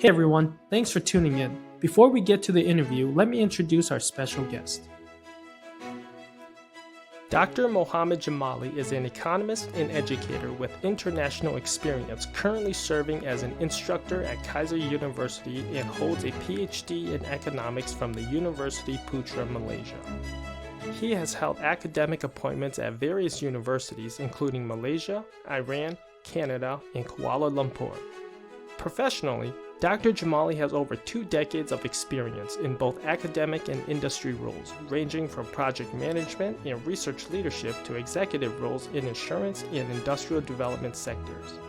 Hey everyone, thanks for tuning in. Before we get to the interview, let me introduce our special guest. Dr. Mohammad Jamali is an economist and educator with international experience, currently serving as an instructor at Kaiser University and holds a PhD in economics from the University Putra, Malaysia. He has held academic appointments at various universities, including Malaysia, Iran, Canada, and Kuala Lumpur. Professionally, Dr. Jamali has over 2 decades of experience in both academic and industry roles, ranging from project management and research leadership to executive roles in insurance and industrial development sectors.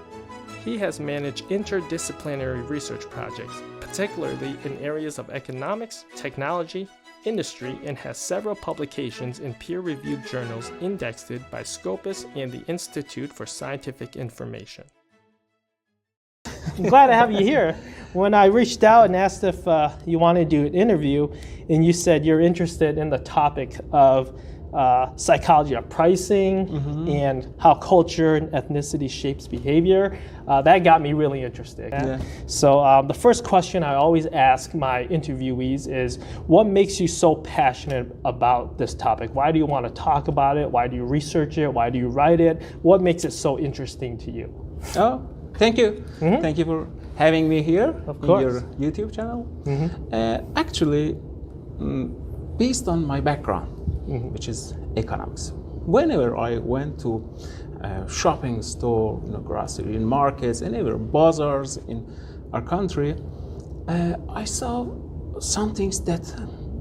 He has managed interdisciplinary research projects, particularly in areas of economics, technology, industry, and has several publications in peer-reviewed journals indexed by Scopus and the Institute for Scientific Information. I'm glad to have you here. When I reached out and asked if you wanted to do an interview, and you said you're interested in the topic of psychology of pricing and how culture and ethnicity shapes behavior, that got me really interested. Yeah. So the first question I always ask my interviewees is, what makes you so passionate about this topic? Why do you want to talk about it? Why do you research it? Why do you write it? What makes it so interesting to you? Oh, thank you. Thank you for having me here Of in course. your YouTube channel. Actually, based on my background, which is economics, whenever I went to shopping store, grocery, in markets, anywhere, bazaars in our country, I saw some things that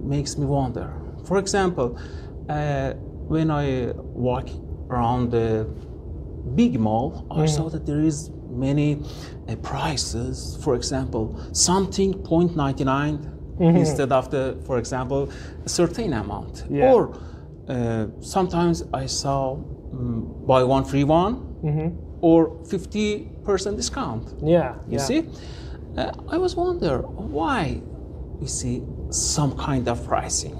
makes me wonder. For example, when I walk around the big mall, I saw that there is many prices. For example, something 0.99 instead of for example, a certain amount. Yeah. Or sometimes I saw buy one free one or 50% discount. Yeah. You see, I was wonder why we see some kind of pricing.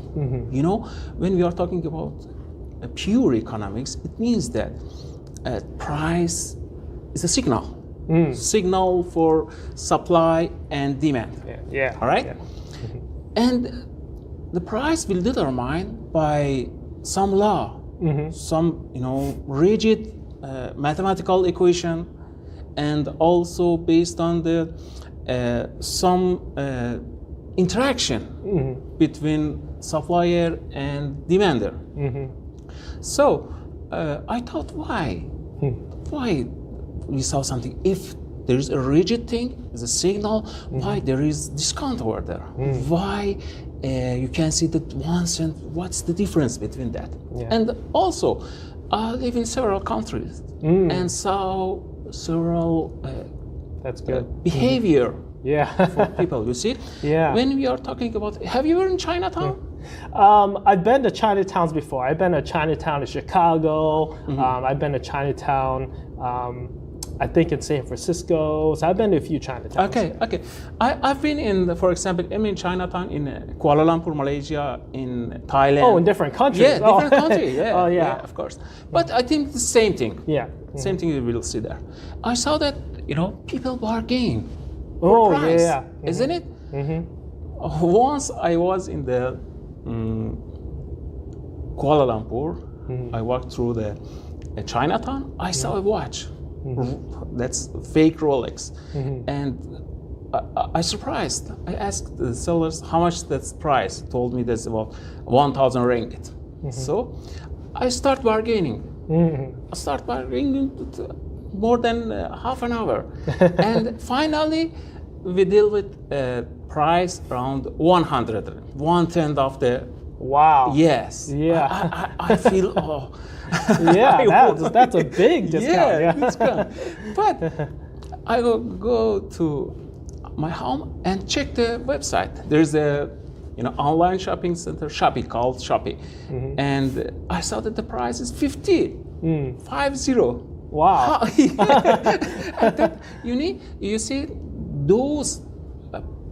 When we are talking about pure economics, it means that price is a signal for supply and demand. Yeah. All right? Yeah. And the price will determine by some law, some rigid mathematical equation, and also based on the some interaction between supplier and demander. So I thought, why we saw something? If there is a rigid thing, is a signal, why there is discount over there? Why you can see that 1 cent, what's the difference between that? Yeah. And also, I live in several countries and saw several That's good. behavior Yeah. for people, you see? Yeah. When we are talking about, have you ever in Chinatown? I've been to Chinatowns before. I've been to Chinatown in Chicago. I've been to Chinatown, I think in San Francisco. So I've been to a few Chinatowns. Okay. I've been in, for example, I'm in Chinatown in Kuala Lumpur, Malaysia, in Thailand. Oh, in different countries. Yeah, different countries. Yeah, Oh, yeah. of course. But I think the same thing. Yeah. Same thing you will see there. I saw that people bargain. Oh, price, yeah. isn't it? Once I was in the Kuala Lumpur, I walked through the Chinatown. I saw a watch. That's fake Rolex, and I surprised. I asked the sellers how much that's price. Told me that's about 1,000 ringgit. So I start bargaining. I start bargaining more than half an hour, and finally we deal with a price around 100, 1/10 of the. Wow. Yes. Yeah. I feel Yeah, that's a big discount. Yeah, discount. But I will go to my home and check the website. There's a online shopping center, Shopee, called Shopee, and I saw that the price is 50. Wow. You see, those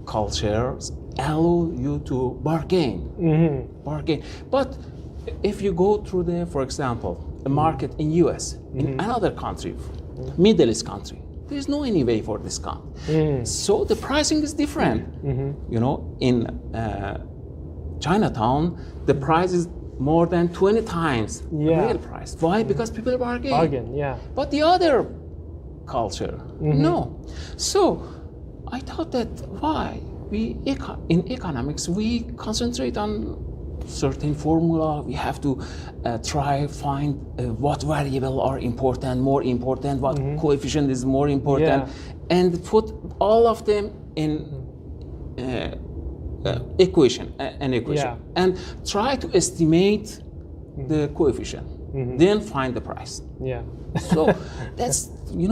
cultures allow you to bargain. But if you go through the, for example, a market in US, in another country, Middle East country, there's no any way for discount. So the pricing is different. You know, in Chinatown, the price is more than 20 times the real price. Why? Because people bargain. But the other culture, no. So I thought that why in economics we concentrate on certain formula. We have to find what variable are important, more important, what coefficient is more important, and put all of them in equation, and try to estimate the coefficient, then find the price. So that's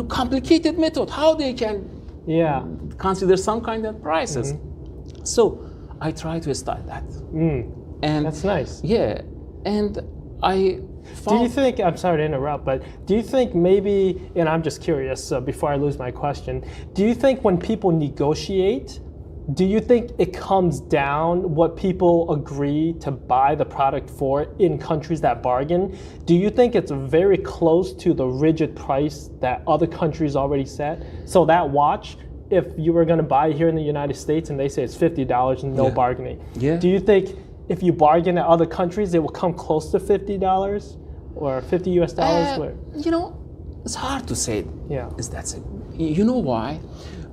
complicated method. How they can consider some kind of prices. So I try to study that. And that's nice. Yeah, and I found. Do you think, I'm sorry to interrupt, but do you think maybe, and I'm just curious before I lose my question, do you think when people negotiate, do you think it comes down what people agree to buy the product for in countries that bargain? Do you think it's very close to the rigid price that other countries already set? So that watch, if you were going to buy here in the United States and they say it's $50 and no bargaining, do you think if you bargain at other countries, it will come close to $50 or $50 US? It's hard to say. Is that it? You know why?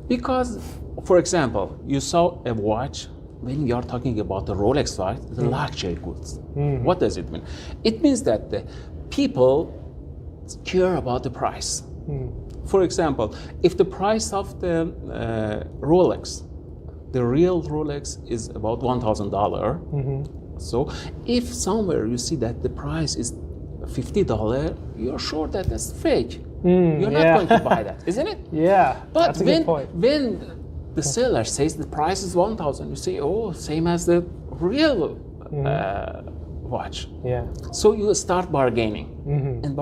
Because, for example, you saw a watch. When we are talking about the Rolex watch, the luxury goods. What does it mean? It means that the people care about the price. For example, if the price of the Rolex, the real Rolex is about $1,000. So if somewhere you see that the price is $50, you're sure that that's fake. You're not going to buy that, isn't it? But that's a good point. When the seller says the price is 1,000, you say, oh, same as the real watch. So you start bargaining. And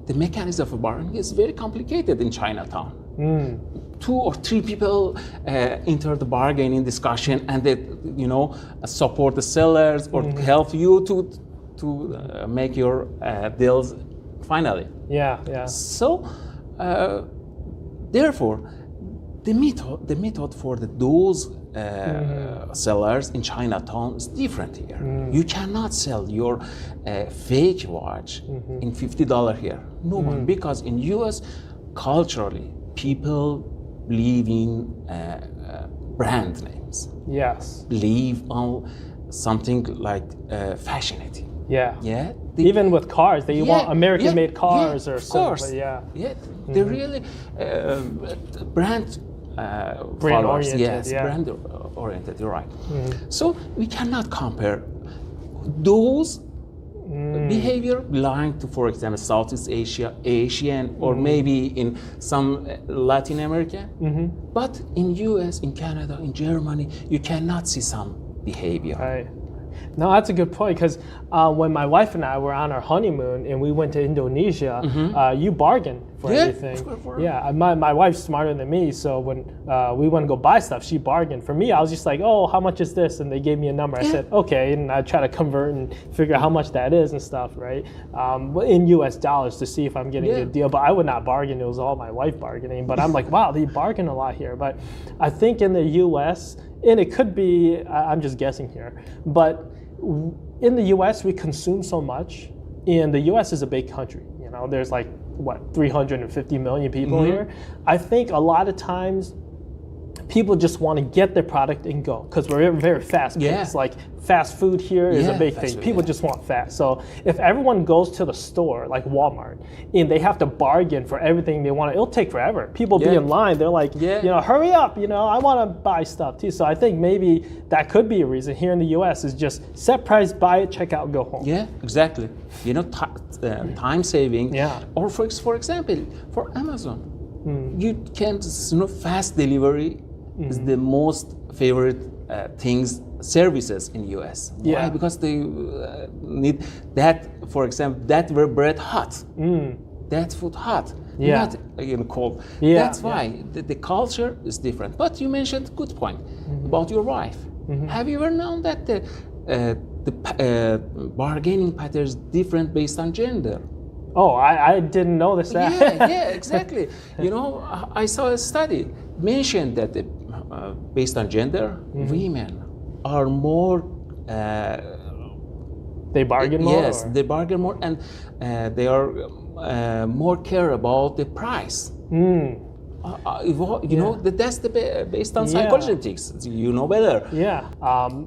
the mechanism of bargaining is very complicated in Chinatown. 2 or 3 people enter the bargaining discussion, and they, support the sellers or help you to make your deals finally. So, therefore, the method for those sellers in Chinatown is different here. You cannot sell your fake watch in $50 here. No one, because in US, culturally, people believe in brand names. Believe on something like fashionity. Even with cars, they want American-made cars or something. They're really brand oriented. Brand oriented. You're right. So we cannot compare those behavior belonging to, for example, Southeast Asia, Asian, or maybe in some Latin America. But in US, in Canada, in Germany, you cannot see some behavior. No, that's a good point, because when my wife and I were on our honeymoon and we went to Indonesia, you bargain for everything. My wife's smarter than me, so when we went to go buy stuff, she bargained. For me, I was just like, oh, how much is this? And they gave me a number. I said, okay, and I try to convert and figure out how much that is and stuff, right? In US dollars to see if I'm getting a good deal. But I would not bargain. It was all my wife bargaining. But I'm like, wow, they bargain a lot here. But I think in the US, and it could be, I'm just guessing here, but in the US, we consume so much, and the US is a big country. There's like, 350 million people here. I think a lot of times people just want to get their product and go, because we're very fast paced. Like fast food here is a big thing. People just want fast. So if everyone goes to the store, like Walmart, and they have to bargain for everything they want, it'll take forever. People be in line. They're like, hurry up. I want to buy stuff too. So I think maybe that could be a reason here in the US is just set price, buy it, check out, go home. Yeah, exactly. Time saving. Or for example, for Amazon, you can, fast delivery is the most favorite services in US. Why? Because they need that, for example, that were bread hot, that food hot, not cold. That's why the culture is different. But you mentioned a good point about your wife. Have you ever known that the bargaining patterns different based on gender? Oh, I didn't notice that. Yeah, exactly. You know, I saw a study mentioned that based on gender, women are more. They bargain more? Yes, or? they bargain more, and they are more care about the price. You know, that's based on psychologics. You know better. Yeah,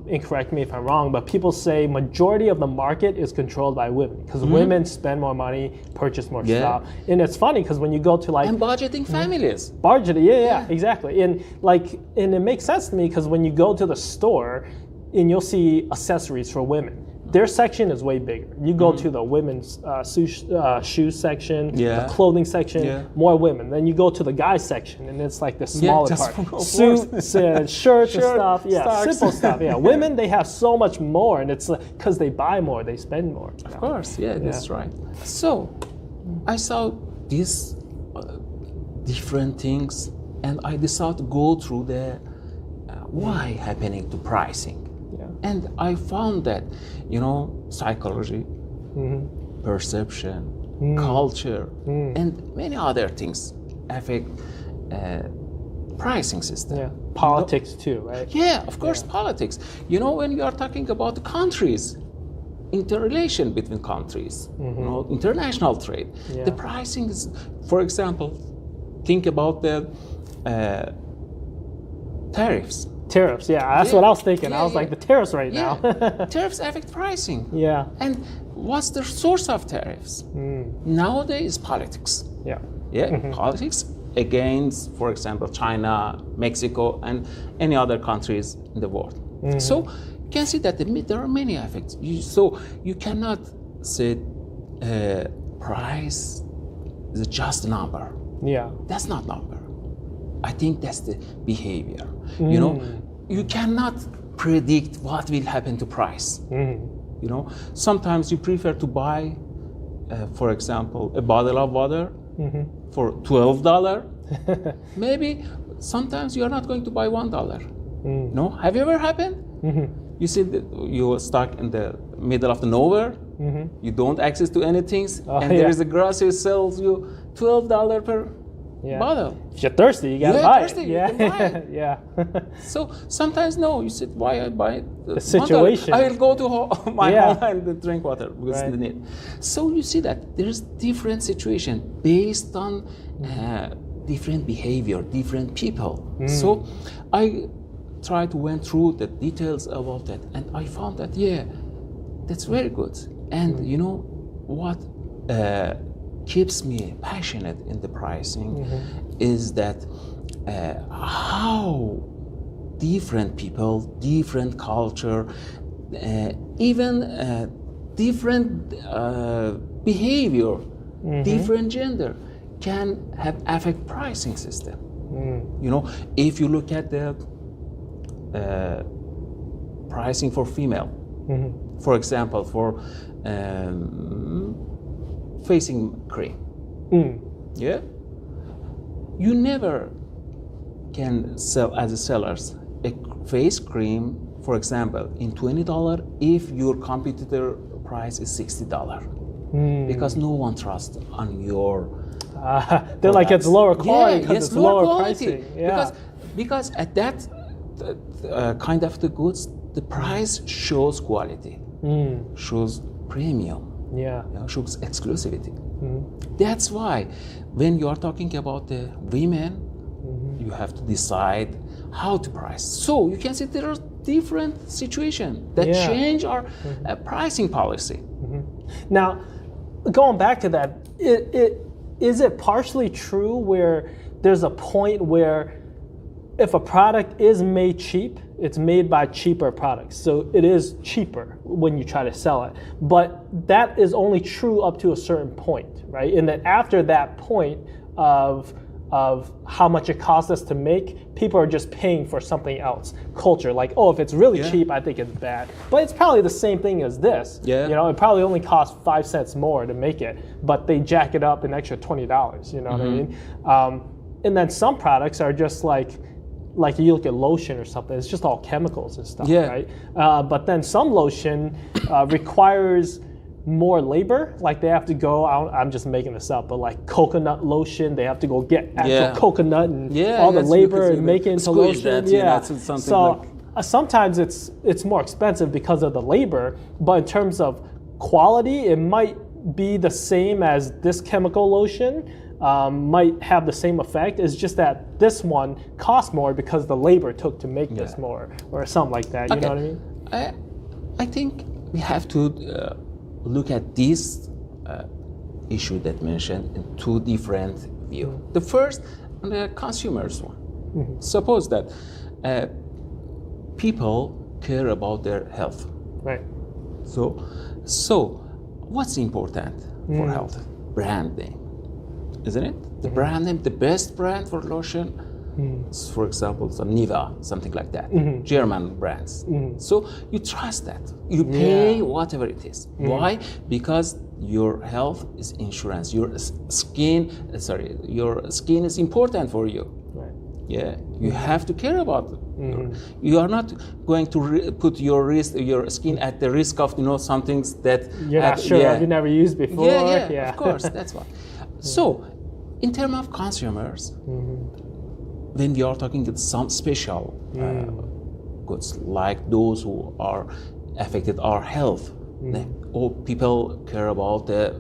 and correct me if I'm wrong, but people say majority of the market is controlled by women because women spend more money, purchase more stuff. And it's funny because when you go to like... And budgeting families. Budgeting, yeah, exactly. And it makes sense to me because when you go to the store and you'll see accessories for women, their section is way bigger. You go to the women's shoe section, the clothing section, more women. Then you go to the guys section, and it's like the smaller part. Suits, shirts and stuff. Yeah, stocks. Simple stuff. Yeah, women, they have so much more, and it's because they buy more, they spend more. Of course, that's right. So I saw these different things, and I decided to go through the why happening to pricing. And I found that, you know, psychology, perception, culture, and many other things affect pricing system. Yeah, politics too, right? Yeah, of course, politics. You know, when you are talking about the countries, interrelation between countries, you know, international trade, the pricing is, for example, think about the tariffs. Tariffs, that's what I was thinking. I was like, the tariffs right now. Tariffs affect pricing. Yeah. And what's the source of tariffs? Nowadays, politics. Politics against, for example, China, Mexico, and any other countries in the world. So you can see that there are many effects. So you cannot say price is just a number. Yeah. That's not number. I think that's the behavior. You know, you cannot predict what will happen to price. You know, sometimes you prefer to buy, for example, a bottle of water for $12. Maybe sometimes you are not going to buy $1. No, have you ever happened? You see that you are stuck in the middle of the nowhere. You don't access to anything, and there is a grocery sells you $12 per bottle. If you're thirsty, you gotta buy thirsty, it. you can buy it. So sometimes you said, why I buy the situation? I will go to my home and drink water because I need. So you see that there's different situation based on different behavior, different people. So I tried to went through the details about that, and I found that that's very good. And you know what keeps me passionate in the pricing is that how different people, different culture, even different behavior, different gender can have affect pricing system. You know, if you look at the pricing for female, for example, for facing cream. You never can sell as a sellers a face cream, for example, in $20 if your competitor price is $60, because no one trusts on your. They're like it's lower quality because it's lower pricing. Because at that kind of the goods, the price shows quality, shows premium. Shows exclusivity. That's why when you are talking about the women, you have to decide how to price. So you can see there are different situations that change our pricing policy. Now, going back to that, is it partially true where there's a point where if a product is made cheap, it's made by cheaper products. So it is cheaper when you try to sell it. But that is only true up to a certain point, right? And then after that point of how much it costs us to make, people are just paying for something else. Culture, like, oh, if it's really cheap, I think it's bad. But it's probably the same thing as this. You know, it probably only costs 5 cents more to make it, but they jack it up an extra $20, you know what I mean? And then some products are just like you look at lotion or something, it's just all chemicals and stuff, right? But then some lotion requires more labor. Like they have to go out, I'm just making this up, but like coconut lotion, they have to go get actual coconut and all the labor and make it into lotion. So sometimes it's more expensive because of the labor, but in terms of quality, it might be the same as this chemical lotion. Might have the same effect. It's just that this one costs more because the labor took to make this more, or something like that. You know what I mean? I think we have to look at this issue that mentioned in two different views. The first, the consumers one. Suppose that people care about their health. Right. So what's important for health? Brand name. Isn't it? The brand name, the best brand for lotion, for example, some Nivea, something like that, German brands. So you trust that. You pay whatever it is. Why? Because your health is insurance. Your skin is important for you. Right. Yeah, you have to care about it. You are not going to put your skin at the risk of some things that you're not sure you never used before. Yeah, of course, that's why. So, in terms of consumers, when we are talking about some special goods, like those who are affected our health, or people care about the,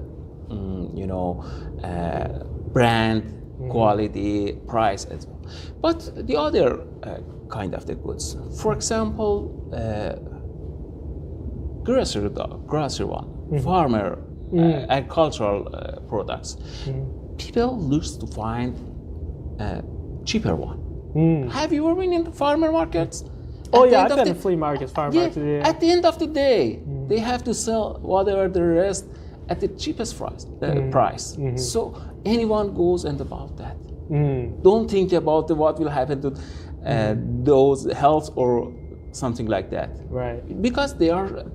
brand, quality, price, as well. But the other kind of the goods, for example, grocery one, farmer. Agricultural products. People look to find a cheaper one. Have you ever been in the farmer markets? I've been in flea markets, farmer markets. Yeah. At the end of the day, they have to sell whatever the rest at the cheapest price. So anyone goes and about that. Don't think about what will happen to those health or something like that. Right. Because they are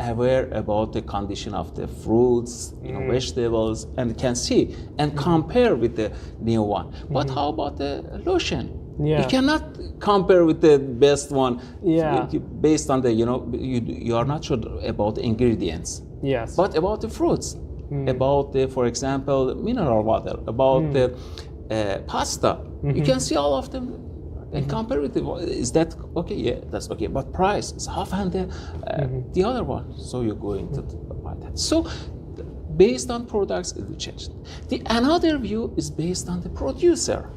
aware about the condition of the fruits, vegetables, and can see and compare with the new one. But how about the lotion? Yeah. You cannot compare with the best one based on the, you are not sure about the ingredients. Yes. But about the fruits, about the, for example, mineral water, about the pasta. You can see all of them and compare with it. Is that okay? Yeah, that's okay. But price is half and the other one. So you're going to buy that. So based on products, it will change. Another view is based on the producer.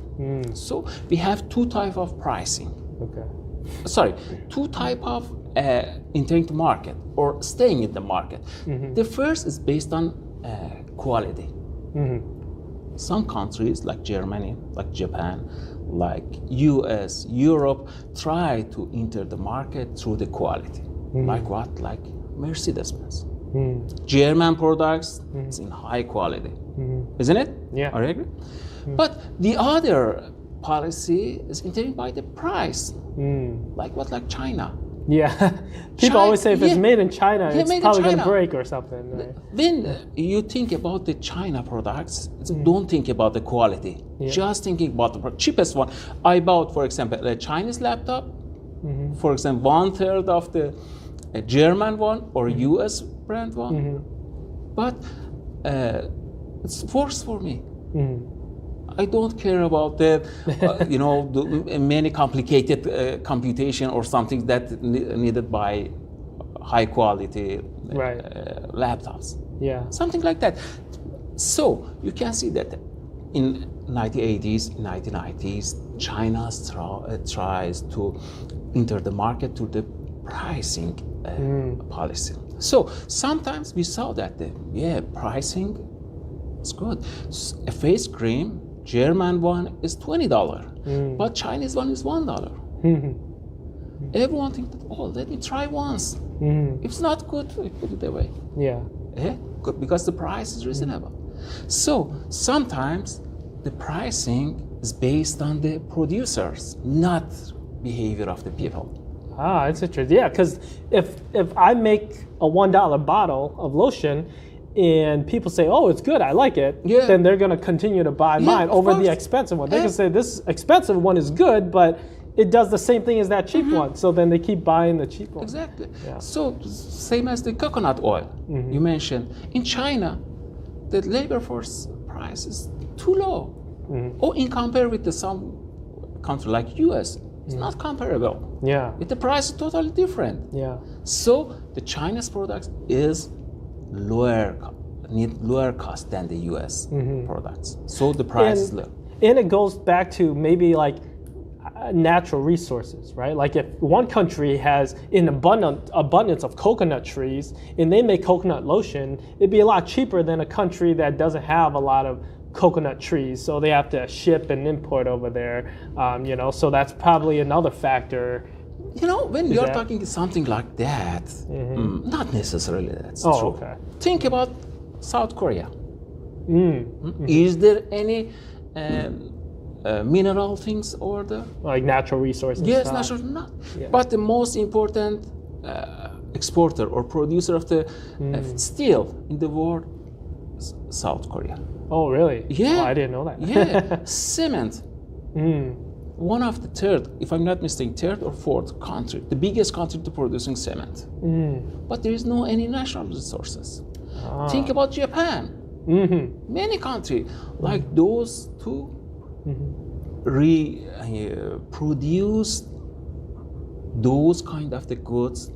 So we have two types of pricing. Two types of entering the market or staying in the market. The first is based on quality. Some countries like Germany, like Japan, like US, Europe, try to enter the market through the quality. Like what? Like Mercedes-Benz. German products is in high quality. Isn't it? Yeah. Are you agree? But the other policy is entering by the price. Like what? Like China. Yeah. People always say if it's made in China, it's probably going to break or something. Right? When you think about the China products, don't think about the quality. Just thinking about the cheapest one. I bought, for example, a Chinese laptop, for example, 1/3 of the German one or US brand one. But it's worse for me. I don't care about the, the many complicated computation or something that needed by high quality laptops. Yeah. Something like that. So you can see that in 1980s, 1990s, China tries to enter the market through the pricing policy. So sometimes we saw that pricing is good. A face cream, German one is $20, but Chinese one is $1. Everyone thinks that, let me try once. If it's not good, we put it away. Yeah. Good, because the price is reasonable. So sometimes the pricing is based on the producers, not behavior of the people. That's interesting. Yeah, because if I make a $1 bottle of lotion and people say, it's good, I like it, then they're going to continue to buy mine over the expensive one. They can say this expensive one is good, but it does the same thing as that cheap one. So then they keep buying the cheap one. Exactly. Yeah. So same as the coconut oil you mentioned. In China, the labor force price is too low. Or in compare with some country like US, it's not comparable. Yeah. The price is totally different. Yeah. So the China's products is need lower cost than the US products. So the price is low. And it goes back to maybe like natural resources, right? Like if one country has an abundance of coconut trees and they make coconut lotion, it'd be a lot cheaper than a country that doesn't have a lot of coconut trees, so they have to ship and import over there. So that's probably another factor. When you're talking something like that, not necessarily that's true. Okay. Think about South Korea. Is there any mineral things over there? Like natural resources? Yes, stuff. natural, not. Yeah. But the most important exporter or producer of the steel in the world is South Korea. Oh, really? Yeah. Oh, I didn't know that. Yeah, cement. One of the third, if I'm not mistaken, third or fourth country, the biggest country to producing cement. But there is no any natural resources. Think about Japan. Many countries like those two produce those kind of the goods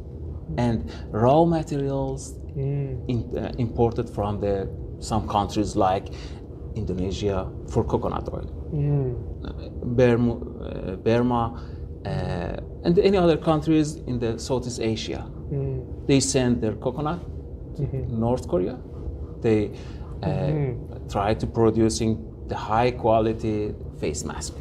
and raw materials imported from some countries like Indonesia for coconut oil, Burma, and any other countries in the Southeast Asia. They send their coconut to North Korea. They try to producing the high quality face mask,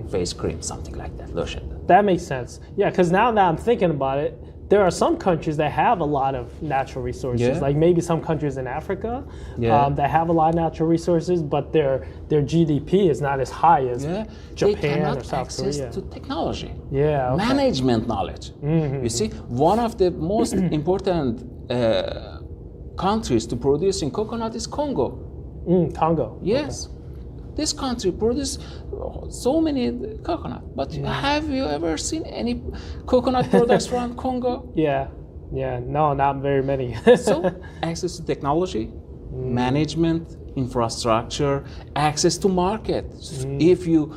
face cream, something like that, lotion. That makes sense. Yeah, because now that I'm thinking about it, there are some countries that have a lot of natural resources, like maybe some countries in Africa that have a lot of natural resources, but their GDP is not as high as Japan or South Korea. They cannot access to technology, okay. management knowledge. You see, one of the most important countries to producing coconut is Congo. Congo. Yes. Okay. This country produces so many coconut, but have you ever seen any coconut products from Congo? Yeah, no, not very many. So, access to technology, management, infrastructure, access to market. If you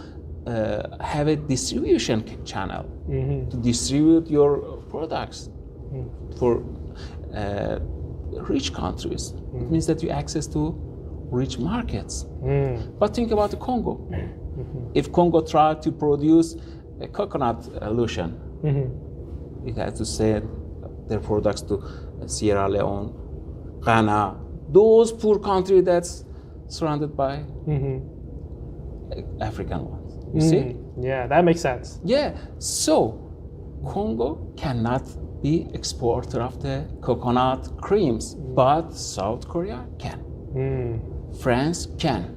have a distribution channel to distribute your products for rich countries, it means that you access to rich markets. But think about the Congo. If Congo tried to produce a coconut lotion, it has to send their products to Sierra Leone, Ghana, those poor countries that's surrounded by African ones. You see? Yeah, that makes sense. Yeah, so Congo cannot be exporter of the coconut creams, but South Korea can. France can.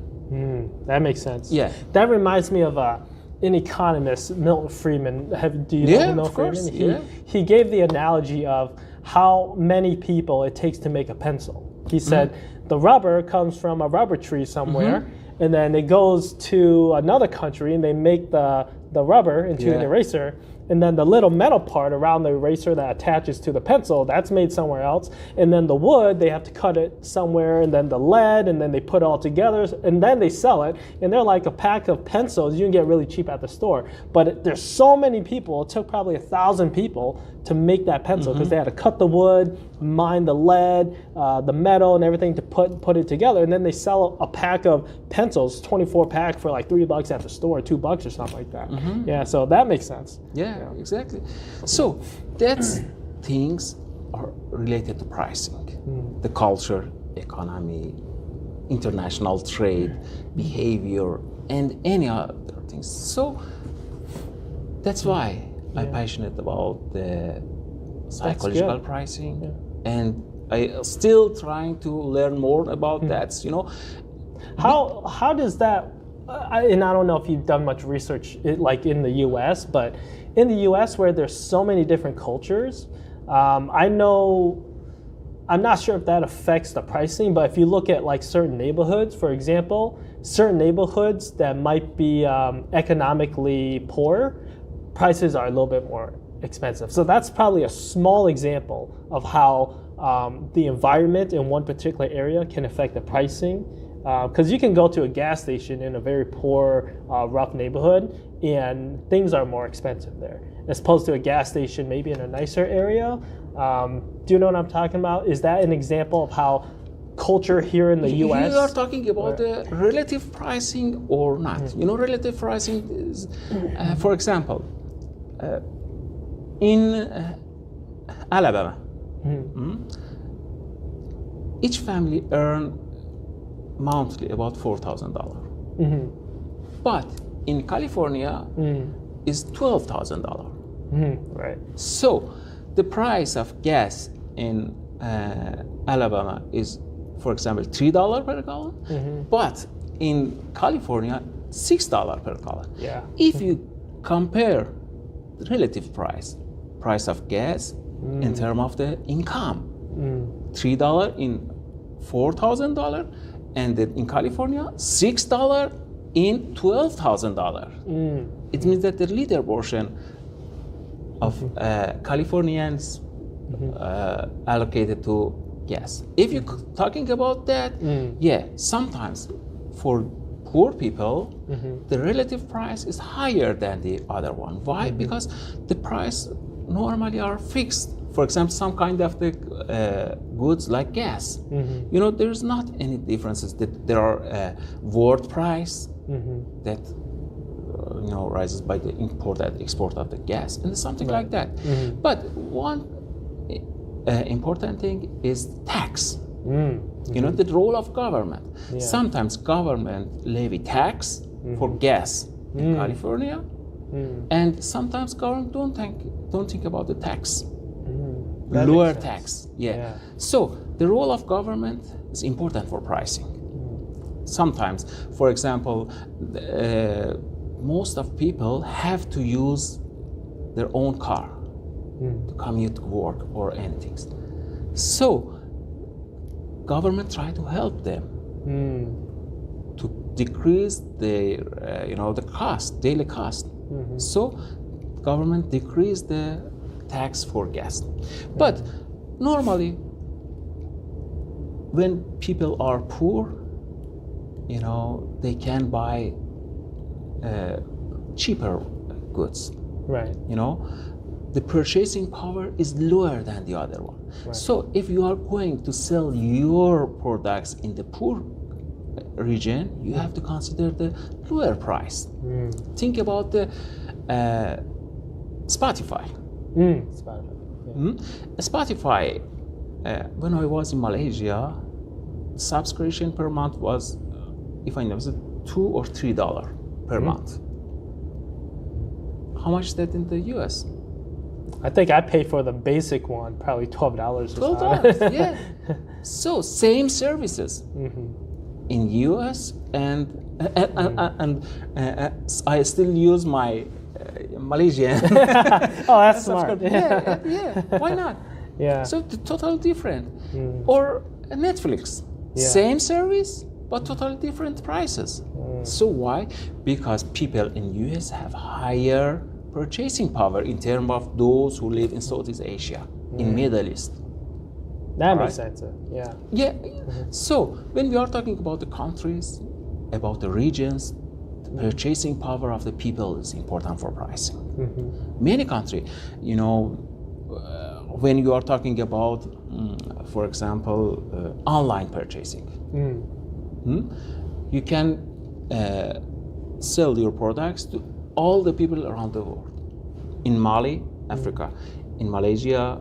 That makes sense. Yeah. That reminds me of an economist, Milton Friedman. Do you know Milton Friedman? He gave the analogy of how many people it takes to make a pencil. He said the rubber comes from a rubber tree somewhere, and then it goes to another country, and they make the rubber into an eraser. And then the little metal part around the eraser that attaches to the pencil, that's made somewhere else. And then the wood, they have to cut it somewhere, and then the lead, and then they put it all together, and then they sell it. And they're like a pack of pencils you can get really cheap at the store. But there's so many people, it took probably 1,000 people to make that pencil, because they had to cut the wood, mine the lead, the metal, and everything to put it together. And then they sell a pack of pencils, 24 pack, for like $3 at the store, $2 or something like that. Yeah, so that makes sense. Yeah, exactly. So that's things are related to pricing, the culture, economy, international trade, behavior, and any other things. So that's why I'm passionate about the psychological pricing, and I still trying to learn more about that. How does that? And I don't know if you've done much research like in the U.S., but in the U.S. where there's so many different cultures, I'm not sure if that affects the pricing, but if you look at like certain neighborhoods, for example, certain neighborhoods that might be economically poor, prices are a little bit more expensive. So that's probably a small example of how the environment in one particular area can affect the pricing. Because you can go to a gas station in a very poor, rough neighborhood, and things are more expensive there, as opposed to a gas station maybe in a nicer area. Do you know what I'm talking about? Is that an example of how culture here in the U.S.? You are talking about the relative pricing or not. You know, relative pricing is, for example, in Alabama, each family earn monthly about $4,000. But in California is $12,000. Right. So the price of gas in Alabama is, for example, $3 per gallon, but in California, $6 per gallon. Yeah. If you compare the relative price of gas in terms of the income, $3 in $4,000, and then in California, $6 in $12,000. It means that the leader portion of Californians allocated to gas. If you're talking about that, yeah, sometimes for poor people, the relative price is higher than the other one. Why? Because the price normally are fixed. For example, some kind of the goods like gas. You know, there's not any differences. That there are world price that you know rises by the import and export of the gas and something like that. But one important thing is tax. You know, the role of government. Sometimes government levy tax for gas in California, and sometimes government don't think about the tax. Lower tax. Yeah. So the role of government is important for pricing. Sometimes, for example, most of people have to use their own car to commute to work or anything. So government try to help them to decrease their the cost, daily cost. So government decrease the tax for gas. But normally when people are poor, you know, they can buy cheaper goods. Right. You know, the purchasing power is lower than the other one. Right. So if you are going to sell your products in the poor region, you have to consider the lower price. Think about the Spotify. Spotify, when I was in Malaysia, subscription per month was, if I know, was $2 or $3 per month. How much is that in the US? I think I paid for the basic one, probably $12. $12, yeah. So same services in US, and I still use my Malaysian. Oh, that's smart. Yeah. Why not? Yeah. So totally different. Or Netflix, same service but totally different prices. So why? Because people in US have higher purchasing power in terms of those who live in Southeast Asia, in Middle East. That makes sense. Yeah. Yeah. So when we are talking about the countries, about the regions, the purchasing power of the people is important for pricing. Many countries, you know, when you are talking about, for example, online purchasing, you can sell your products to all the people around the world. In Mali, Africa, in Malaysia,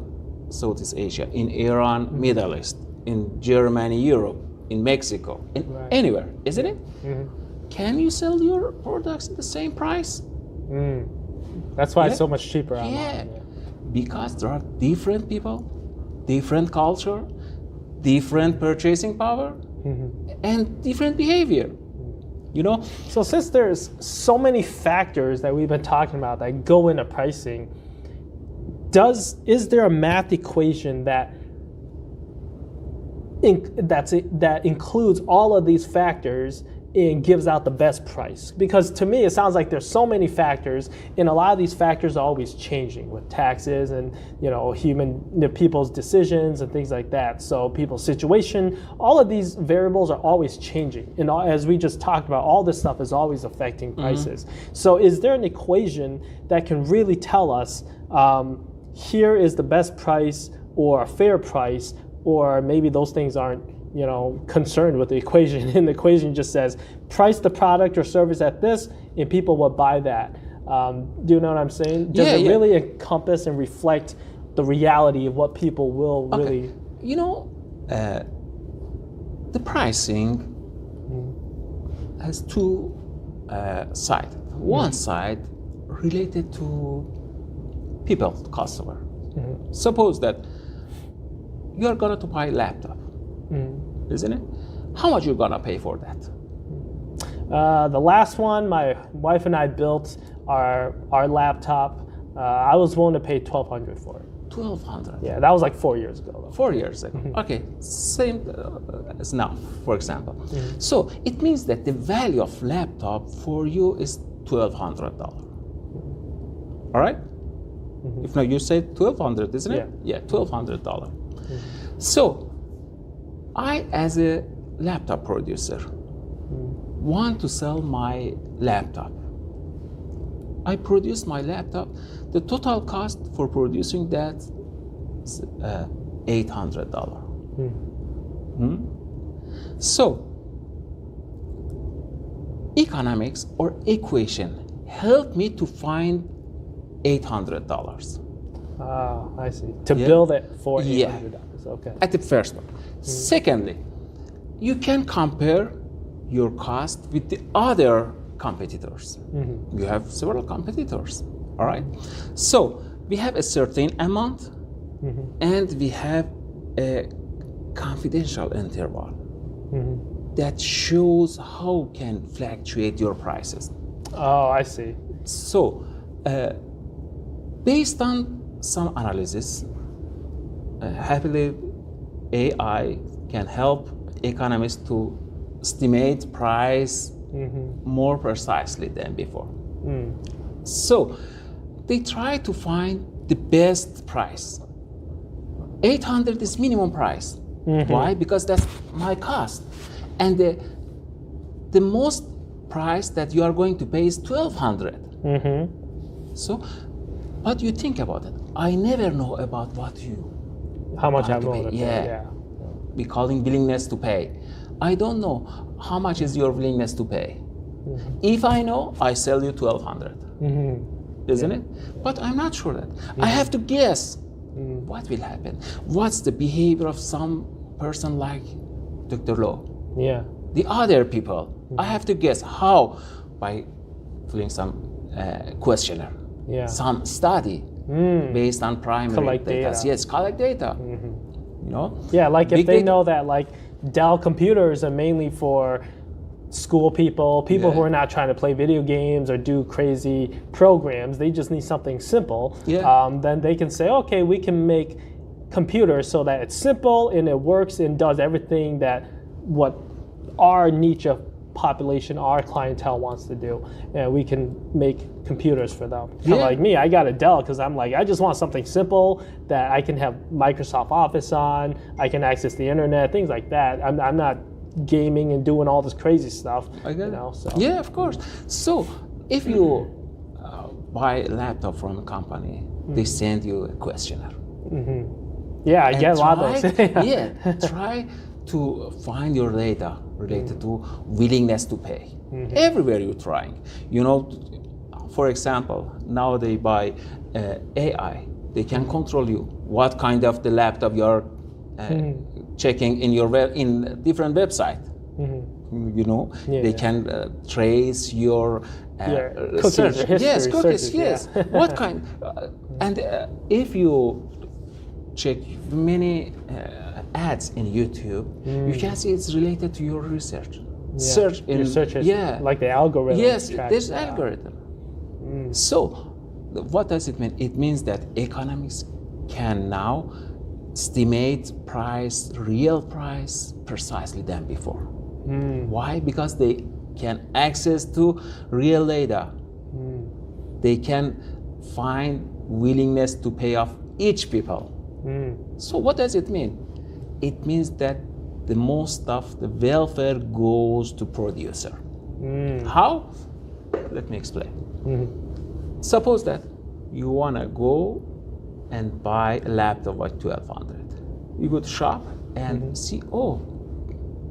Southeast Asia, in Iran, Middle East, in Germany, Europe, in Mexico, in anywhere, isn't it? Can you sell your products at the same price? That's why it's so much cheaper online. Yeah, because there are different people, different culture, different purchasing power, and different behavior. You know? So since there's so many factors that we've been talking about that go into pricing, is there a math equation that includes all of these factors and gives out the best price? Because to me, it sounds like there's so many factors, and a lot of these factors are always changing with taxes and people's decisions and things like that. So people's situation, all of these variables are always changing. And as we just talked about, all this stuff is always affecting prices. So is there an equation that can really tell us here is the best price or a fair price, or maybe those things aren't concerned with the equation, and the equation just says price the product or service at this and people will buy that. Do you know what I'm saying? Does it really encompass and reflect the reality of what people will really... The pricing has two sides. One side related to people, customer. Suppose that you're going to buy a laptop, isn't it? How much you going to pay for that? The last one, my wife and I built our laptop. I was willing to pay $1,200 for it. $1,200? Yeah, that was like 4 years ago, though. 4 years ago. Okay, same as now, for example. So it means that the value of laptop for you is $1,200. All right? If now you say $1,200, isn't it? Yeah, $1,200. So I, as a laptop producer, want to sell my laptop. I produce my laptop. The total cost for producing that is $800. So economics or equation help me to find $800. I see. To build it for $800. Okay. At the first one. Secondly, you can compare your cost with the other competitors. You have several competitors, all right? So we have a certain amount and we have a confidential interval that shows how can fluctuate your prices. Oh, I see. So based on some analysis, happily AI can help economists to estimate price more precisely than before. So they try to find the best price. 800 is minimum price. Why? Because that's my cost. And the most price that you are going to pay is 1,200. So, but you think about it. I never know about how much I'm willing to pay. Yeah. We calling willingness to pay. I don't know how much is your willingness to pay. If I know, I sell you 1,200, isn't it? But I'm not sure that. I have to guess what will happen. What's the behavior of some person like Dr. Low? Yeah. The other people, I have to guess how by filling some questionnaire, some study based on primary collect data. data. Yes, collect data. Yeah, like if Big they data. know that like Dell computers are mainly for school people who are not trying to play video games or do crazy programs, they just need something simple. Then they can say, okay, we can make computers so that it's simple and it works and does everything that what our niche of population, our clientele wants to do, and we can make computers for them. Kind of like me, I got a Dell because I'm like, I just want something simple that I can have Microsoft Office on, I can access the internet, things like that. I'm not gaming and doing all this crazy stuff. So. Yeah, of course. So if you buy a laptop from a company, they send you a questionnaire. Yeah, I get a lot of those. Try to find your data related to willingness to pay. Everywhere you're trying. For example, now they buy AI. They can control you. What kind of the laptop you're checking in your in different website. They can trace your search. Yes, cookies. Searches, yes. What kind? And if you check many ads in YouTube, you can see it's related to your research. Search in your search history, like the algorithm. Yes, there's algorithm. So, what does it mean? It means that economics can now estimate price, real price, precisely than before. Why? Because they can access to real data. They can find willingness to pay off each people. So what does it mean? It means that the most of the welfare goes to producer. How? Let me explain. Suppose that you want to go and buy a laptop at $1,200. You go to shop and see, oh,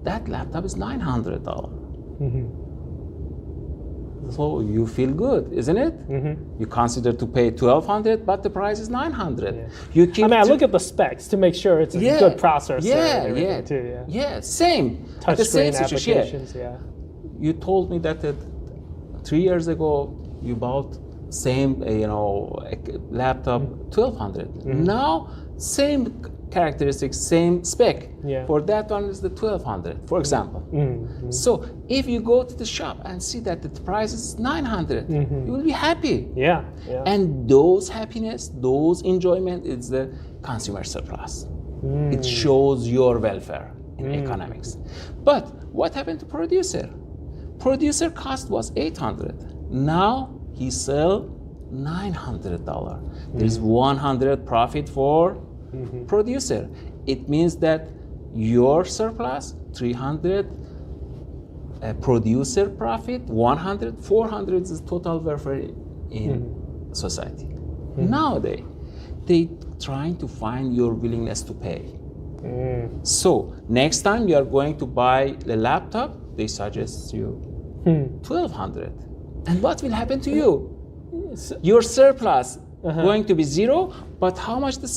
that laptop is $900. So you feel good, isn't it? You consider to pay $1,200, but the price is $900. Yeah. You keep I look at the specs to make sure it's a good processor. Yeah, too, same. Touch the screen same situation. applications, You told me that 3 years ago you bought same, laptop $1,200. Now same characteristics, same spec. For that one is the $1,200, for example. So if you go to the shop and see that the price is $900, you will be happy. Yeah. And those happiness, those enjoyment is the consumer surplus. It shows your welfare in economics. But what happened to producer? Producer cost was $800. Now he sell $900. There's $100 profit for producer. It means that your surplus, 300, producer profit, 100, 400 is total welfare in society. Nowadays, they trying to find your willingness to pay. So next time you are going to buy the laptop, they suggest you $1,200. And what will happen to you? Your surplus going to be zero, but how much the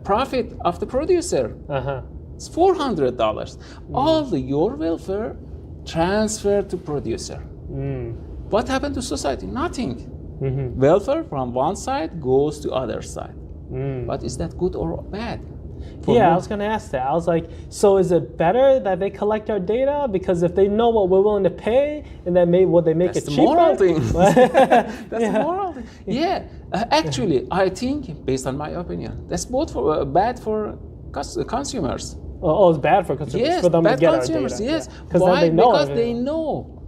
profit of the producer? It's $400. All your welfare transferred to producer. What happened to society? Nothing. Welfare from one side goes to other side. But is that good or bad? I was going to ask that. I was like, so is it better that they collect our data? Because if they know what we're willing to pay, and then will they make it cheaper? Moral thing. That's the moral thing. Actually, I think, based on my opinion, that's both bad for consumers. Oh, it's bad for consumers. Yes, for them bad to get consumers. Our data. Yes. Why? Because they know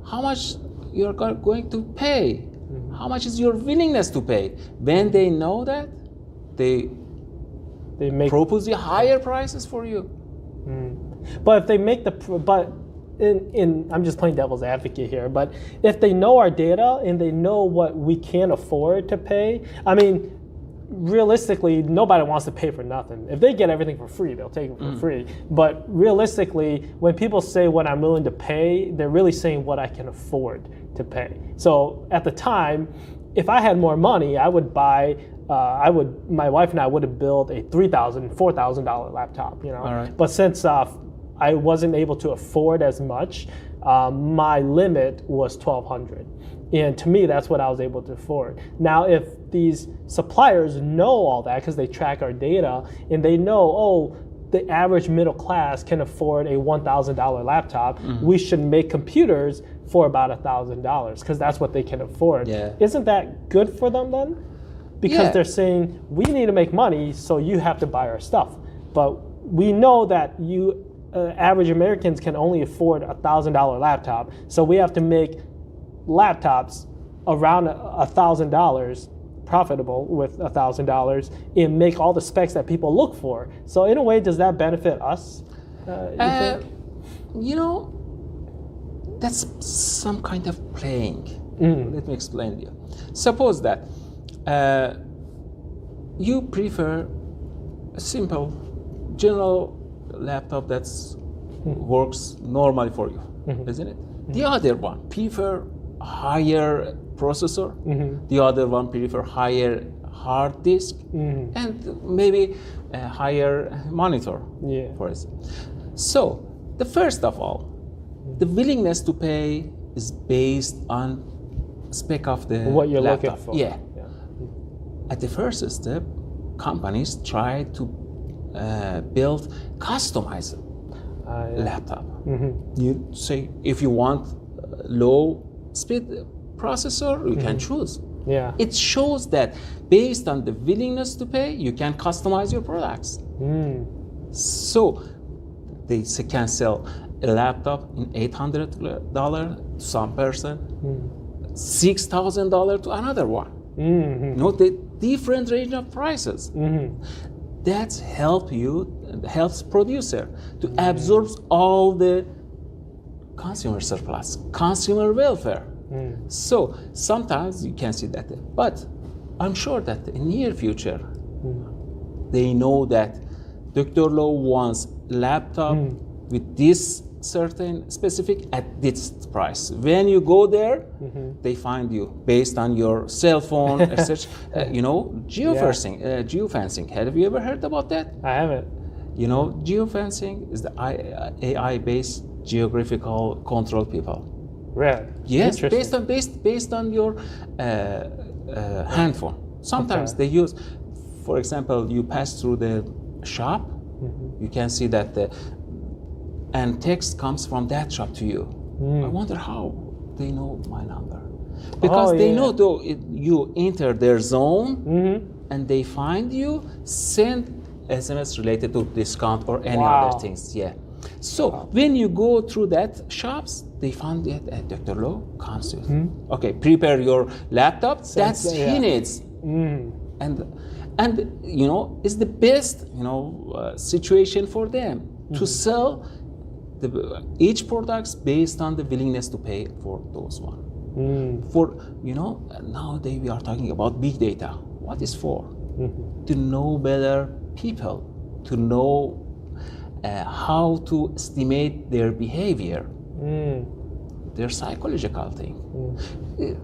how much you're going to pay. How much is your willingness to pay? When they know that, they propose the higher prices for you. But if they make I'm just playing devil's advocate here, but if they know our data and they know what we can afford to pay, I mean, realistically, nobody wants to pay for nothing. If they get everything for free, they'll take it for free. But realistically, when people say what I'm willing to pay, they're really saying what I can afford to pay. So at the time, if I had more money, I would buy. My wife and I would have built a $3,000, $4,000 laptop. Right. But since I wasn't able to afford as much, my limit was $1,200. And to me, that's what I was able to afford. Now, if these suppliers know all that because they track our data and they know, the average middle class can afford a $1,000 laptop, we should make computers for about $1,000 because that's what they can afford. Isn't that good for them then? Because they're saying, we need to make money, so you have to buy our stuff. But we know that average Americans can only afford a $1,000 laptop, so we have to make laptops around $1,000 profitable with $1,000 and make all the specs that people look for. So in a way, does that benefit us? That's some kind of playing. Let me explain to you. Suppose that you prefer a simple general laptop that works normally for you, isn't it? The other one prefer higher processor, the other one prefer higher hard disk, and maybe a higher monitor, for instance. So, the first of all, the willingness to pay is based on spec of the what you're laptop. looking for. At the first step, companies try to build customized laptop. You say, if you want low speed processor, you can choose. It shows that based on the willingness to pay, you can customize your products. So they can sell a laptop in $800 to some person, $6,000 to another one. You know, the different range of prices. That helps producer to absorb all the consumer surplus, consumer welfare. So sometimes you can see that, but I'm sure that in near future, they know that Dr. Low wants laptop with this certain specific at this price. When you go there, they find you based on your cell phone, etc. You know, geofencing. Have you ever heard about that? I haven't. You know, geofencing is the AI-based geographical control people. Really? Yes, based on your handphone. Sometimes they use, for example, you pass through the shop, you can see that and text comes from that shop to you. I wonder how they know my number. Because they know though you enter their zone and they find you, send SMS related to discount or any other things. Yeah. So when you go through that shops, they found that Dr. Low comes to okay, prepare your laptop. That's he needs. And you know, it's the best, you know, situation for them to sell each products based on the willingness to pay for those one. For, you know, nowadays we are talking about big data. What is for? To know better people, to know how to estimate their behavior, their psychological thing.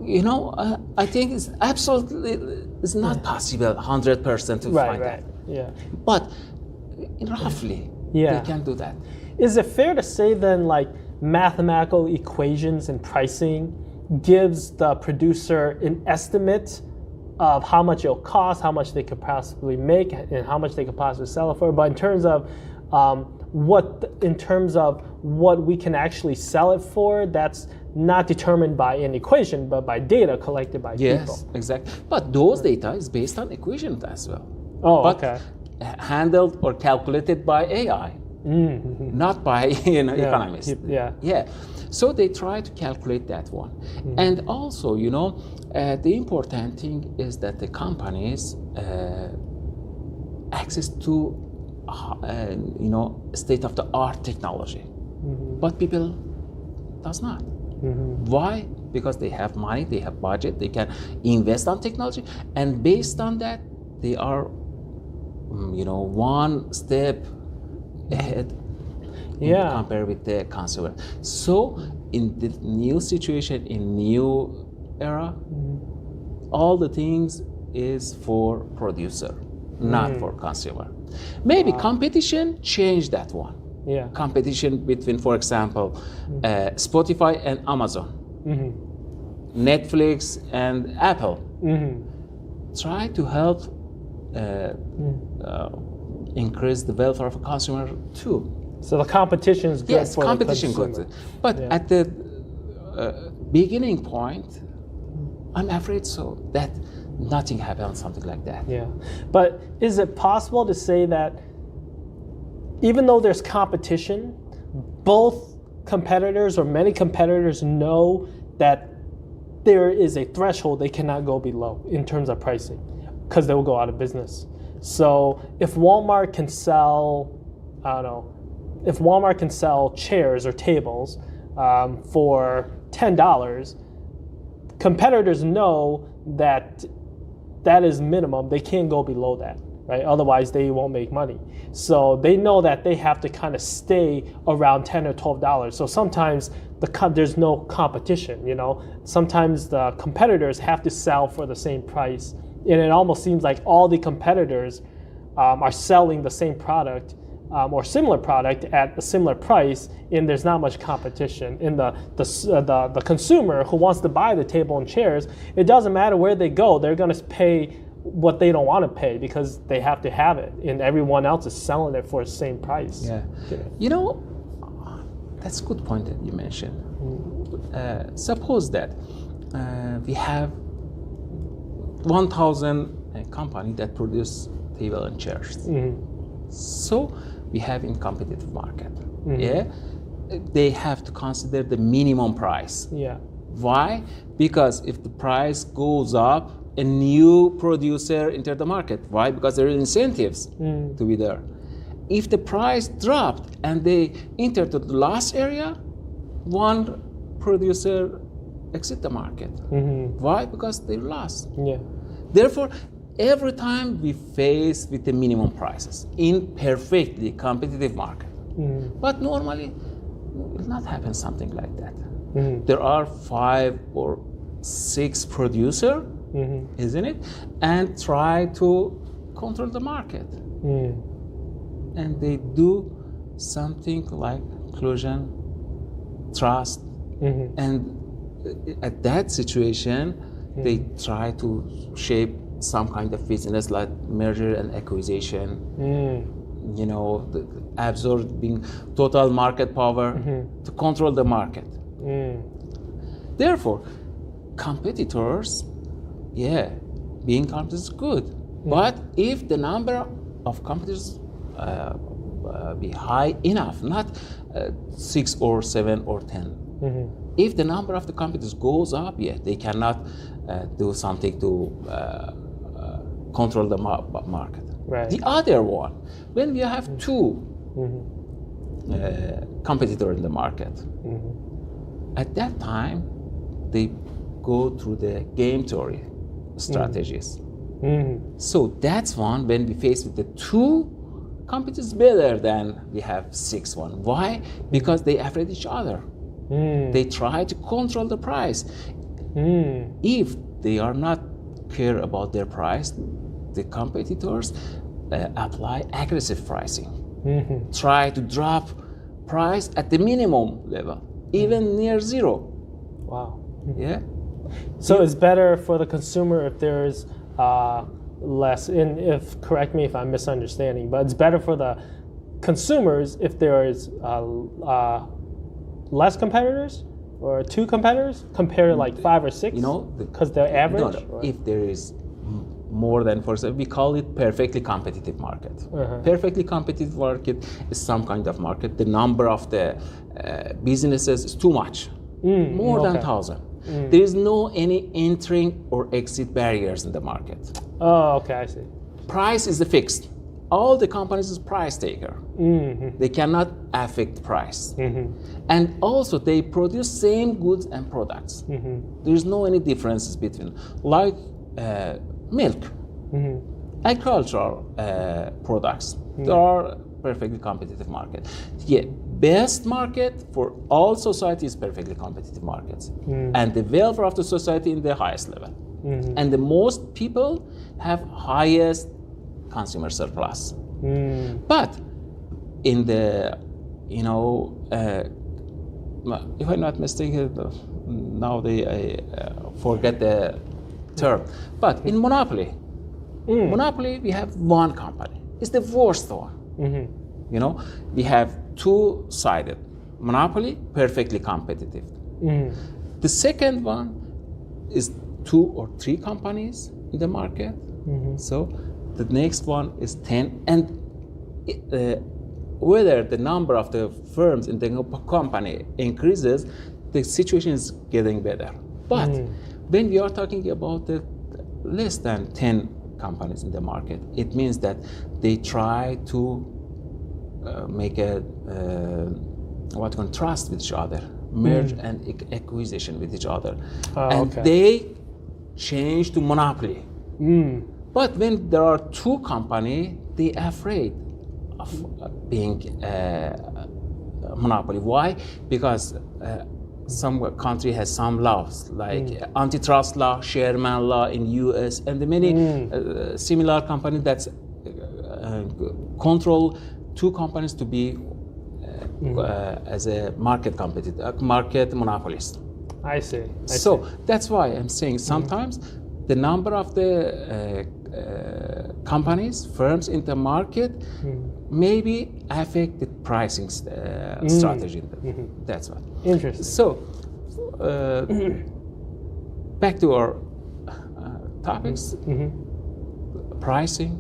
You know, I think it's absolutely, it's not possible 100% to find that. Yeah. But roughly, they can do that. Is it fair to say then, like, mathematical equations and pricing gives the producer an estimate of how much it'll cost, how much they could possibly make, and how much they could possibly sell it for? But in terms of what we can actually sell it for, that's not determined by an equation, but by data collected by people. Yes, exactly. But those data is based on equations as well. Oh, but okay. Handled or calculated by AI, not by economists. Yeah. So they try to calculate that one. And also, you know, the important thing is that the companies access to you know, state-of-the-art technology, but people does not. Why? Because they have money, they have budget, they can invest on technology, and based on that, they are, you know, one step ahead compared with the consumer. So in the new situation, in new era, all the things is for producer, not for consumer. Maybe competition changed that one. Yeah. Competition between, for example, Spotify and Amazon, Netflix and Apple. Try to help increase the welfare of a consumer too. So the competition is good for competition the consumer. good. But at the beginning point, I'm afraid so that nothing happens, something like that. Yeah, but is it possible to say that even though there's competition, both competitors or many competitors know that there is a threshold they cannot go below in terms of pricing because they will go out of business? So if Walmart can sell, I don't know, if Walmart can sell chairs or tables for $10, competitors know that that is minimum. They can't go below that, right? Otherwise, they won't make money. So they know that they have to kind of stay around $10 or $12. So sometimes there's no competition, you know? Sometimes the competitors have to sell for the same price. And it almost seems like all the competitors are selling the same product or similar product at a similar price, and there's not much competition. And the consumer who wants to buy the table and chairs, it doesn't matter where they go, they're going to pay what they don't want to pay because they have to have it, and everyone else is selling it for the same price. Yeah. You know, that's a good point that you mentioned. Suppose that we have 1,000 company that produce table and chairs. So we have in competitive market. Yeah, they have to consider the minimum price. Yeah. Why? Because if the price goes up, a new producer enter the market. Why? Because there are incentives to be there. If the price dropped and they entered the loss area, one producer exit the market. Why? Because they lost. Yeah. Therefore, every time we face with the minimum prices in perfectly competitive market. But normally, it will not happen something like that. There are 5 or 6 producer, isn't it? And try to control the market. And they do something like inclusion, trust, and at that situation, they try to shape some kind of business like merger and acquisition. You know, absorbing total market power to control the market. Therefore, competitors, being competitors is good. But if the number of competitors be high enough, not 6 or 7 or 10. If the number of the competitors goes up, they cannot do something to control the market. Right. The other one, when we have 2 competitors in the market, at that time, they go through the game theory strategies. So that's one when we face with the 2 competitors better than we have 6 one. Why? Because they afraid each other. They try to control the price. If they are not care about their price, the competitors apply aggressive pricing. Try to drop price at the minimum level, even near 0. Wow. Yeah. So it's better for the consumer if there's less, and if, correct me if I'm misunderstanding, but it's better for the consumers if there is less competitors or 2 competitors compared to like 5 or 6? You know, because they're average? No. If there is more than, for example, we call it perfectly competitive market. Perfectly competitive market is some kind of market. The number of the businesses is too much, more than 1,000. There is no any entering or exit barriers in the market. Oh, okay, I see. Price is the fixed. All the companies is price taker. They cannot affect price. And also they produce same goods and products. There is no any differences between, like milk, agricultural products. There are perfectly competitive market. Best market for all society is perfectly competitive markets, and the welfare of the society in the highest level, and the most people have highest consumer surplus. But in the, if I'm not mistaken, now I forget the term, but in monopoly, we have one company. It's the worst one. We have 2-sided monopoly, perfectly competitive. The second one is 2 or 3 companies in the market. So the next one is 10, and whether the number of the firms in the company increases, the situation is getting better. But when we are talking about the less than 10 companies in the market, it means that they try to make a trust with each other, merge and acquisition with each other, and they change to monopoly. But when there are 2 companies, they are afraid of being monopoly. Why? Because some country has some laws like antitrust law, Sherman law in U.S., and the many similar companies that control 2 companies to be as a market monopolist. I see. So that's why I'm saying sometimes the number of the companies, firms in the market maybe affect the pricing strategy. That's what. Interesting. So back to our topics. Pricing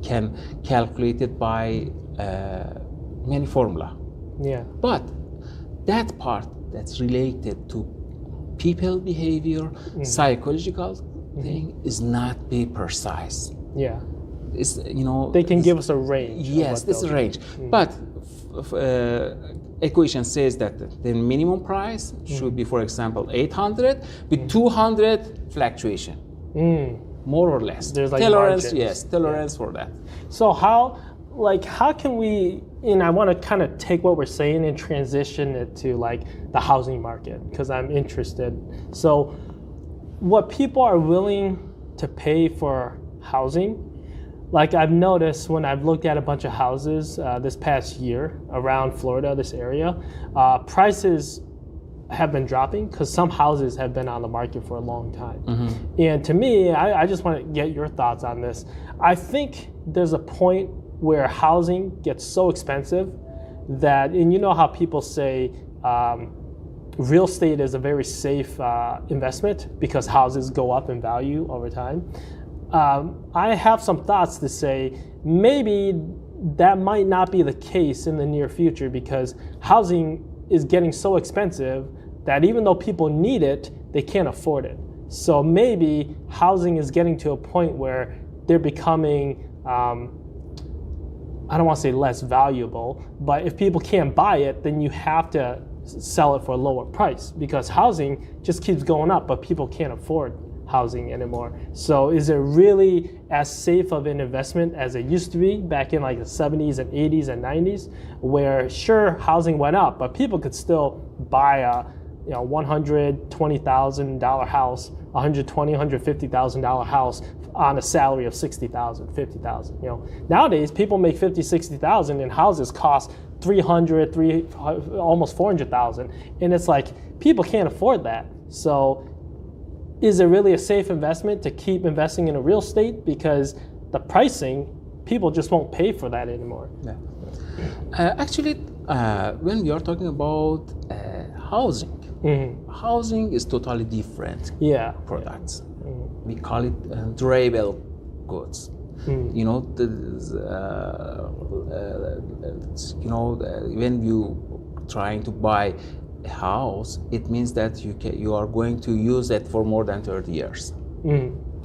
can calculated by many formula. Yeah. But that part that's related to people behavior, psychological thing is not be precise. Yeah. It's, They can give us a range. Yes, this is a range. But equation says that the minimum price should be, for example, 800 with 200 fluctuation, more or less. There's like tolerance, margins. yes, tolerance for that. So how can we, and I want to kind of take what we're saying and transition it to like the housing market, because I'm interested. So what people are willing to pay for housing, like I've noticed when I've looked at a bunch of houses this past year around Florida, this area, prices have been dropping because some houses have been on the market for a long time. And to me, I just want to get your thoughts on this. I think there's a point where housing gets so expensive that, and you know how people say real estate is a very safe investment because houses go up in value over time. I have some thoughts to say maybe that might not be the case in the near future because housing is getting so expensive that even though people need it, they can't afford it. So maybe housing is getting to a point where they're becoming, I don't want to say less valuable, but if people can't buy it, then you have to sell it for a lower price because housing just keeps going up, but people can't afford housing anymore. So is it really as safe of an investment as it used to be back in like the 70s and 80s and 90s, where sure, housing went up, but people could still buy a $120,000 house, $120,000, $150,000 house on a salary of $60,000, $50,000. Nowadays people make $50,000, $60,000 and houses cost $300,000, almost $400,000, and it's like people can't afford that. So is it really a safe investment to keep investing in a real estate because the pricing, people just won't pay for that anymore? Yeah. Actually, when we are talking about housing, housing is totally different products. We call it durable goods. When you trying to buy a house, it means that you are going to use it for more than 30 years,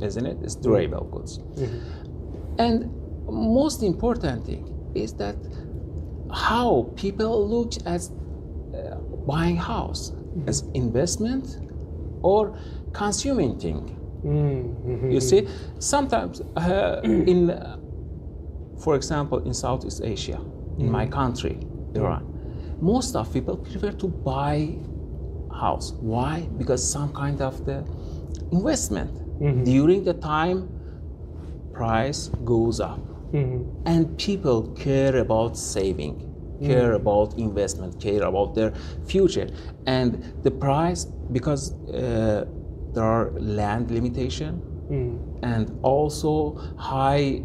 isn't it? It's durable goods. And most important thing is that how people look at buying house as investment or consuming thing. You see, sometimes for example, in Southeast Asia, in my country, Iran, most of people prefer to buy house. Why? Because some kind of the investment. During the time, price goes up. And people care about saving, care about investment, care about their future. And the price, because there are land limitation and also high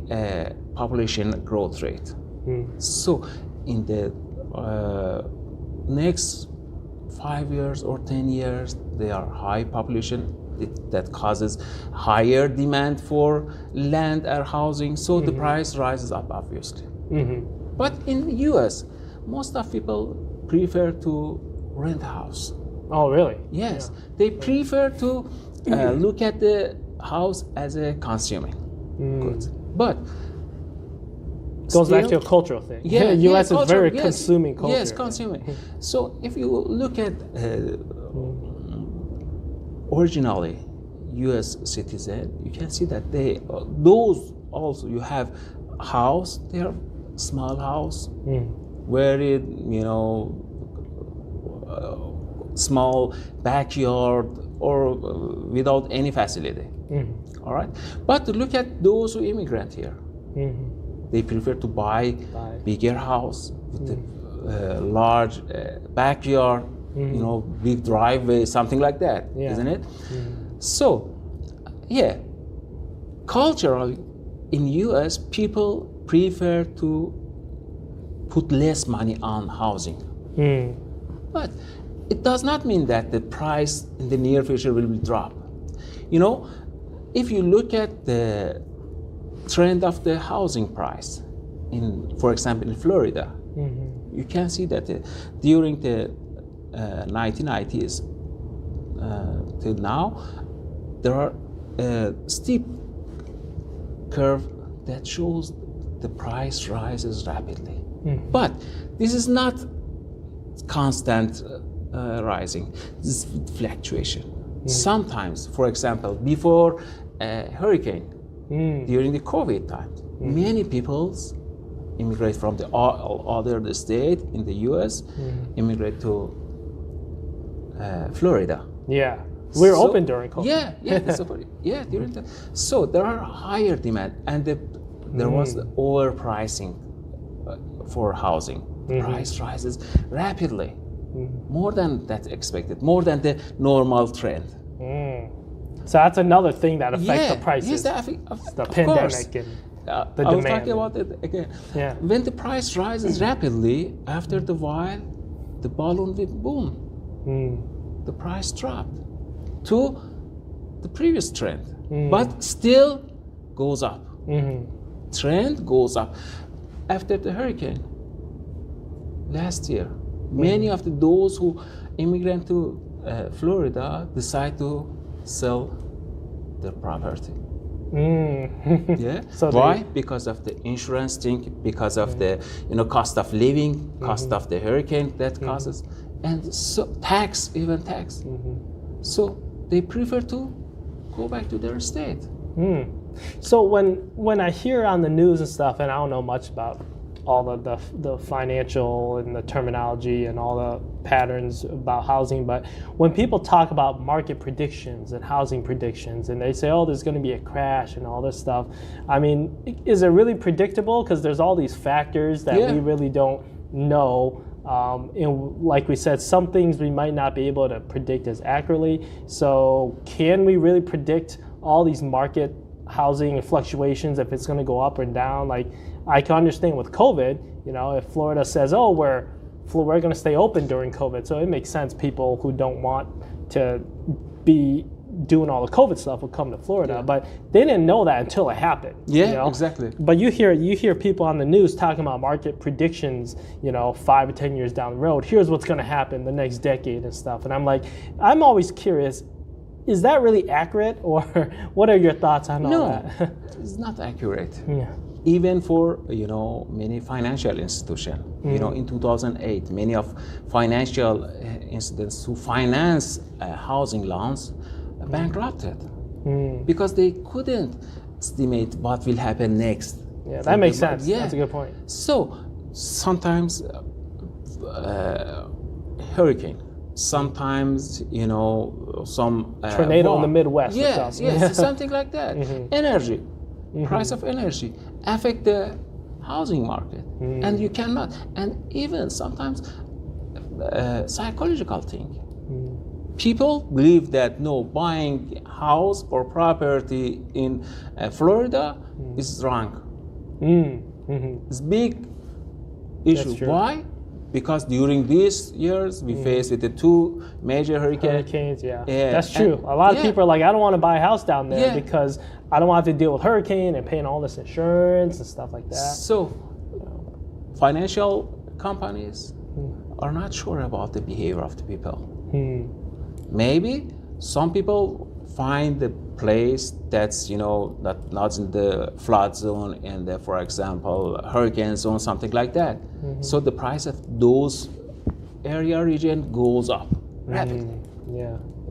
population growth rate. So in the next 5 years or 10 years, there are high population that causes higher demand for land or housing, so the price rises up, obviously. But in the US, most of people prefer to rent a house. Oh, really? Yes, they prefer to look at the house as a consuming goods. But goes back to a cultural thing. Yeah, US is very yes, consuming culture. Yes, consuming. So if you look at originally U.S. citizen, you can see that those also, you have house, they are small house, very small backyard or without any facility. All right, but look at those who immigrant here. They prefer to buy bigger house with a large backyard, big driveway, something like that, isn't it? So, culturally, in US, people prefer to put less money on housing. But it does not mean that the price in the near future will drop. If you look at the trend of the housing price, for example, in Florida, you can see that during the 1990s till now, there are steep curve that shows the price rises rapidly. But this is not constant rising. This is fluctuation. Sometimes, for example, before a hurricane, during the COVID time, many people immigrate from the other state in the U.S., immigrate to Florida. Yeah. We're open during COVID. Yeah, during that. So there are higher demand, and there was the overpricing for housing. Price rises rapidly, more than that expected, more than the normal trend. So that's another thing that affects the prices. Yes, the of pandemic course. and the I was demand. talking about it again. Yeah. When the price rises rapidly, after the while, the balloon will boom. The price dropped to the previous trend, but still goes up. Trend goes up. After the hurricane last year, many of those who immigrate to Florida decide to sell their property. Yeah. So why? Because of the insurance thing, because of the cost of living, cost of the hurricane that causes, and so tax. So they prefer to go back to their state. So when I hear on the news and stuff, and I don't know much about all the financial and the terminology and all the patterns about housing, but when people talk about market predictions and housing predictions, and they say, oh, there's going to be a crash and all this stuff, I mean, is it really predictable? Because there's all these factors that we really don't know. And like we said, some things we might not be able to predict as accurately. So can we really predict all these market housing and fluctuations, if it's going to go up and down? Like, I can understand with COVID, if Florida says, oh, we're going to stay open during COVID, so it makes sense people who don't want to be doing all the COVID stuff will come to Florida, but they didn't know that until it happened. Exactly. But you hear people on the news talking about market predictions, 5 or 10 years down the road. Here's what's going to happen the next decade and stuff. And I'm like, I'm always curious, is that really accurate, or what are your thoughts on all that? No, it's not accurate. Yeah. Even for many financial institutions. In 2008, many of financial institutions who finance housing loans bankrupted because they couldn't estimate what will happen next. Yeah, that makes sense. That's a good point. So sometimes hurricane, sometimes some tornado war. in the Midwest. Yes, something like that. Energy, price of energy affect the housing market, and you cannot. And even sometimes psychological thing. People believe that buying house or property in Florida is wrong. It's big issue. Why? Because during these years we faced with the 2 major hurricanes. That's true. A lot of people are like, I don't want to buy a house down there because I don't want to have to deal with hurricane and paying all this insurance and stuff like that. So financial companies are not sure about the behavior of the people. Maybe some people find the place that's not in the flood zone and the, for example, hurricane zone, something like that. So the price of those region goes up rapidly.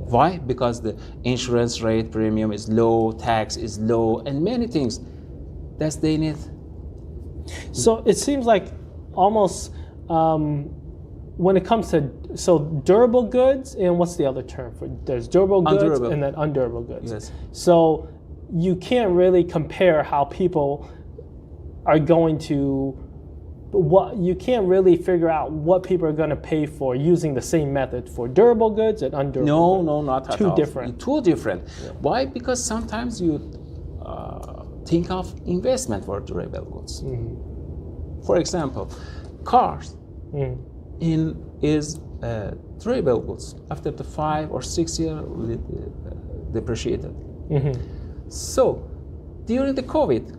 Why? Because the insurance rate premium is low, tax is low, and many things that they need. So it seems like almost when it comes to durable goods, and what's the other term for? There's durable goods and then undurable goods. Yes. So you can't really compare how people are going to. You can't really figure out what people are going to pay for using the same method for durable goods and undurable goods. No, not at all. Two different. Why? Because sometimes you think of investment for durable goods. For example, cars is durable goods. After the 5 or 6 years, depreciated. So during the COVID,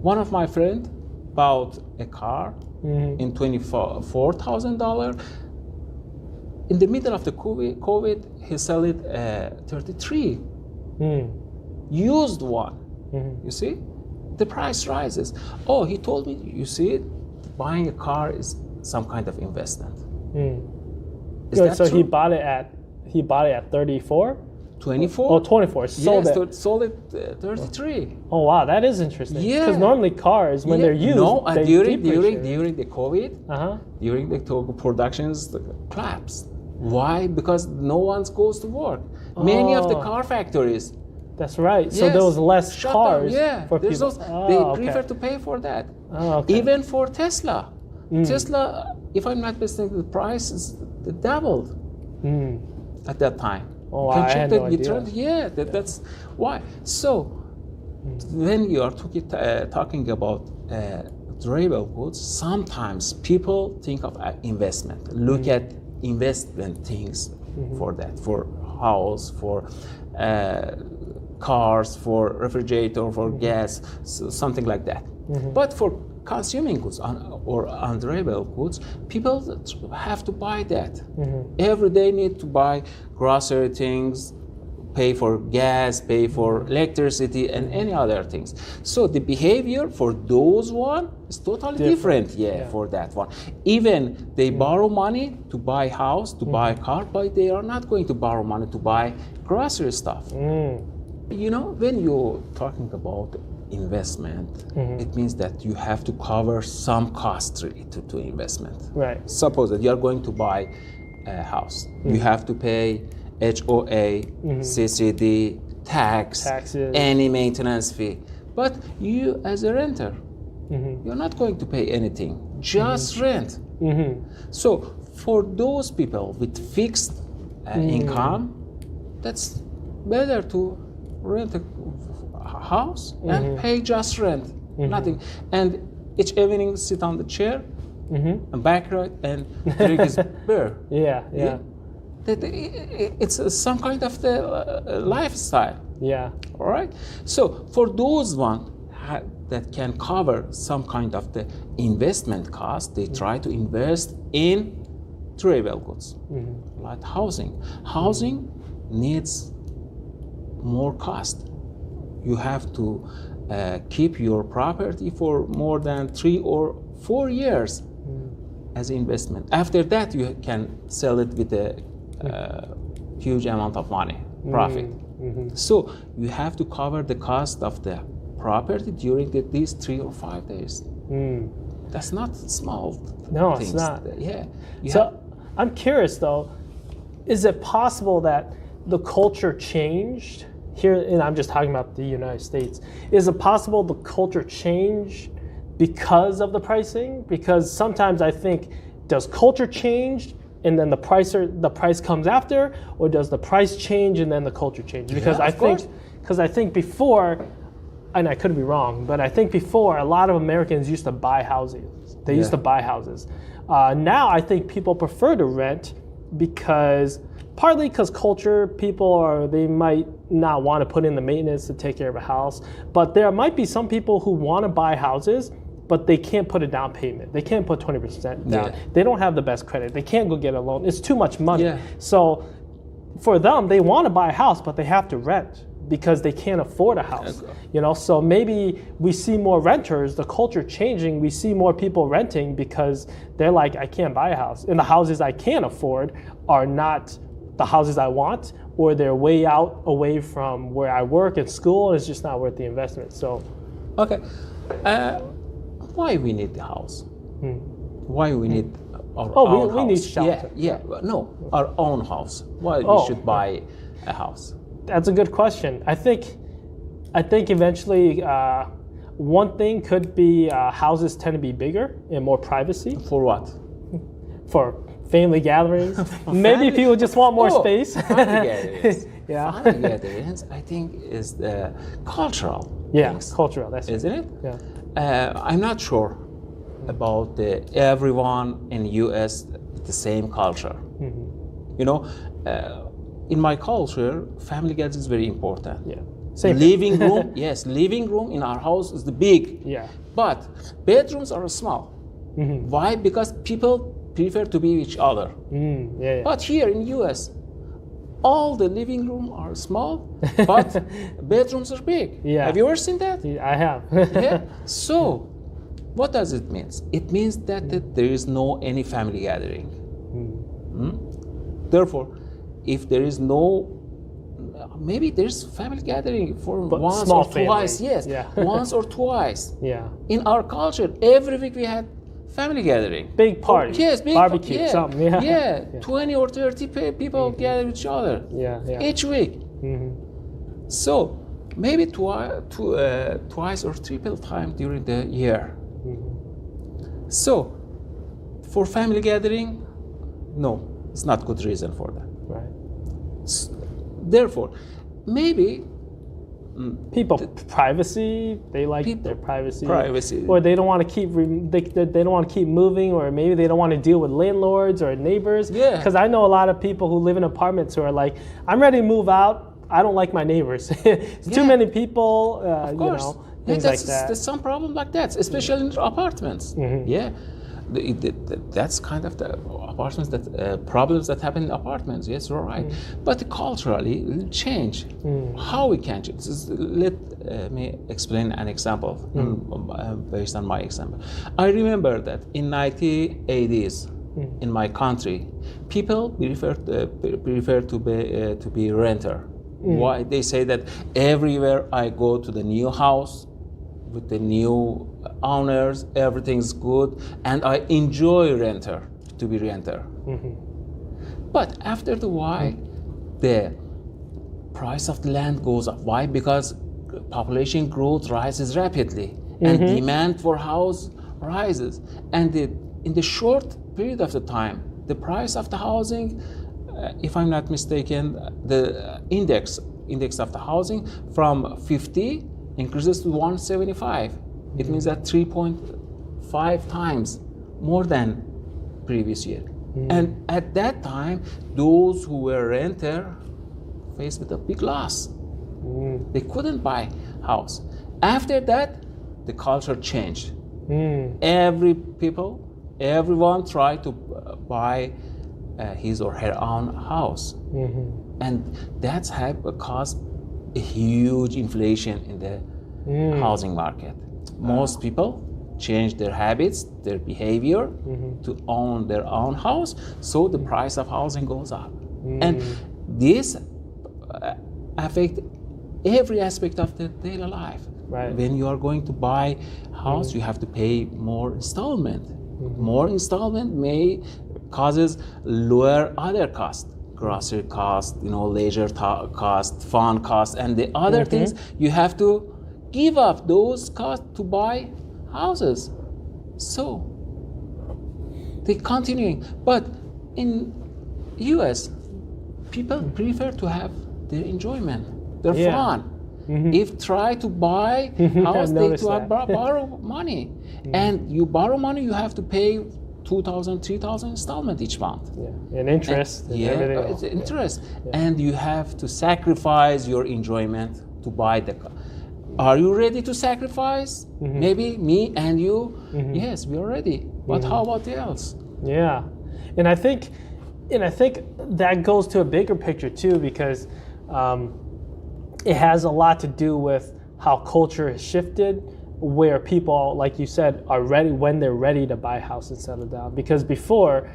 one of my friends bought a car in $24,000. In the middle of the COVID, he sold it 33. Used one. You see, the price rises. Oh, he told me. You see, buying a car is some kind of investment. Is that so true? he bought it at 34. 24. Oh, 24. Sold yes, it. sold it 33. Oh wow, that is interesting. Yeah. Because normally cars, when they're used, no, they during depreciate. the COVID, during the productions, the collapsed. Why? Because no one goes to work. Many of the car factories. That's right. So there was less shut cars down. for There's people. they prefer to pay for that. Even for Tesla. Tesla, if I'm not mistaken, the price is doubled at that time. Oh, Can I check had the no idea. return. That's why. So when you are talking about durable goods, sometimes people think of investment. Look at investment things for that, for house, for cars, for refrigerator, for gas, so something like that. But for consuming goods or undurable goods, people have to buy that. Every day need to buy grocery things, pay for gas, pay for electricity, and any other things. So the behavior for those one is totally different. For that one. Even they borrow money to buy house, to buy a car, but they are not going to borrow money to buy grocery stuff. You know, when you're talking about investment, it means that you have to cover some cost related to investment. Right. Suppose that you are going to buy a house. You have to pay HOA, CCD, taxes, any maintenance fee. But you, as a renter, you're not going to pay anything, just rent. So for those people with fixed income, that's better to rent a house and pay just rent, nothing. And each evening sit on the chair and back right and drink his beer. It's some kind of the lifestyle. All right. So for those one that can cover some kind of the investment cost, they try to invest in durable goods, like housing. Housing needs more cost. You have to keep your property for more than 3 or 4 years as investment. After that, you can sell it with a huge amount of money, profit. So you have to cover the cost of the property during these 3 or 5 days. That's not small. No, things. it's not. So I'm curious though, is it possible that the culture changed here, and I'm just talking about the United States, is it possible the culture changed because of the pricing? Because sometimes I think, does culture change and then the price comes after, or does the price change and then the culture change? Because I think before, and I could be wrong, but I think before a lot of Americans used to buy houses. They used to buy houses. Now I think people prefer to rent partly because culture, they might not want to put in the maintenance to take care of a house, but there might be some people who want to buy houses, but they can't put a down payment. They can't put 20% down. They don't have the best credit. They can't go get a loan. It's too much money. So for them, they want to buy a house, but they have to rent because they can't afford a house. So maybe we see more renters, the culture changing, we see more people renting because they're like, I can't buy a house. And the houses I can afford are not the houses I want, or they're way out away from where I work and school, and it's just not worth the investment. So, okay, why we need the house? Why we need our own house? We need shelter. No, our own house. Why we should buy a house? That's a good question. I think eventually one thing could be houses tend to be bigger and more privacy. For what? For family gatherings. Maybe people just want more space. Family gatherings. Family gatherings, I think, is the cultural. Things, cultural. That's isn't it? Yeah. I'm not sure about everyone in U.S. with the same culture. You know, in my culture, family gatherings is very important. Same living room, yes, living room in our house is the big. Yeah. But bedrooms are small. Why? Because people prefer to be with each other. Yeah. But here in US, all the living room are small, but bedrooms are big. Yeah. Have you ever seen that? I have. Yeah. So, what does it mean? It means that there is no any family gathering. Therefore, if there is no, maybe there's family gathering for But once small or twice. family. Yes, Yeah. once or twice. Yeah. In our culture, every week we had family gathering. Big party. Yes, big barbecue, yeah, something. Yeah. yeah. 20 or 30 people gather with each other Yeah. each week. So maybe twice or triple time during the year. So for family gathering, no, it's not good reason for that. Right. Therefore, maybe People, privacy. They like People, their privacy. privacy. Or they don't want to keep. They don't want to keep moving, or maybe they don't want to deal with landlords or neighbors. Yeah. Because I know a lot of people who live in apartments who are like, I'm ready to move out. I don't like my neighbors. It's too Yeah. many people. Of course. You know, things like that. There's some problem like that, especially in apartments. Yeah. That's kind of the apartments that problems that happen in apartments. Yes, you're right. But culturally, it'll change. How we can change? Let me explain an example based on my example. I remember that in 1980s in my country, people prefer to be renter. Why? They say that everywhere I go to the new house with the new owners, everything's good, and I enjoy to be renter. But after the while, the price of the land goes up. Why? Because population growth rises rapidly, and demand for house rises. And in the short period of the time, the price of the housing, if I'm not mistaken, the index of the housing from 50 increases to 175. It means that 3.5 times more than previous year. And at that time, those who were renter faced with a big loss. They couldn't buy house. After that, the culture changed. Everyone tried to buy his or her own house. And that's caused a huge inflation in the housing market. Most people change their habits, their behavior to own their own house, so the price of housing goes up. And this affects every aspect of the daily life. Right. When you are going to buy house, you have to pay more installment. More installment may causes lower other costs. Grocery cost, leisure cost, fund cost, and the other things. You have to give up those costs to buy houses. So they continuing. But in US, people prefer to have their enjoyment, their fun. If try to buy house, they to borrow money, and you borrow money, you have to pay 2,000, 3,000 installment each month. Yeah, and interest. And everything else. It's interest. And you have to sacrifice your enjoyment to buy the car. Are you ready to sacrifice? Maybe me and you. Yes, we are ready. But how about the else? Yeah, and I think that goes to a bigger picture too, because it has a lot to do with how culture has shifted, where people, like you said, are ready when they're ready to buy a house and settle down. Because before,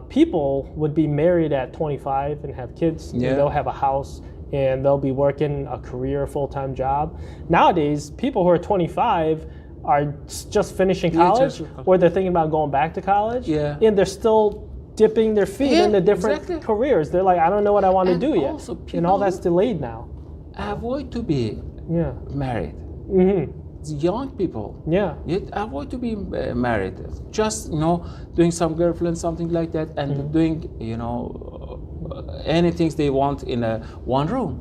people would be married at 25 and have kids, and they'll have a house, and they'll be working a career, full-time job. Nowadays, people who are 25 are just finishing college, or they're thinking about going back to college, and they're still dipping their feet into different careers. They're like, I don't know what I want to do yet, and all that's delayed now. Avoid to be married. Young people, avoid to be married. Just doing some girlfriend, something like that, and doing anything they want in one room.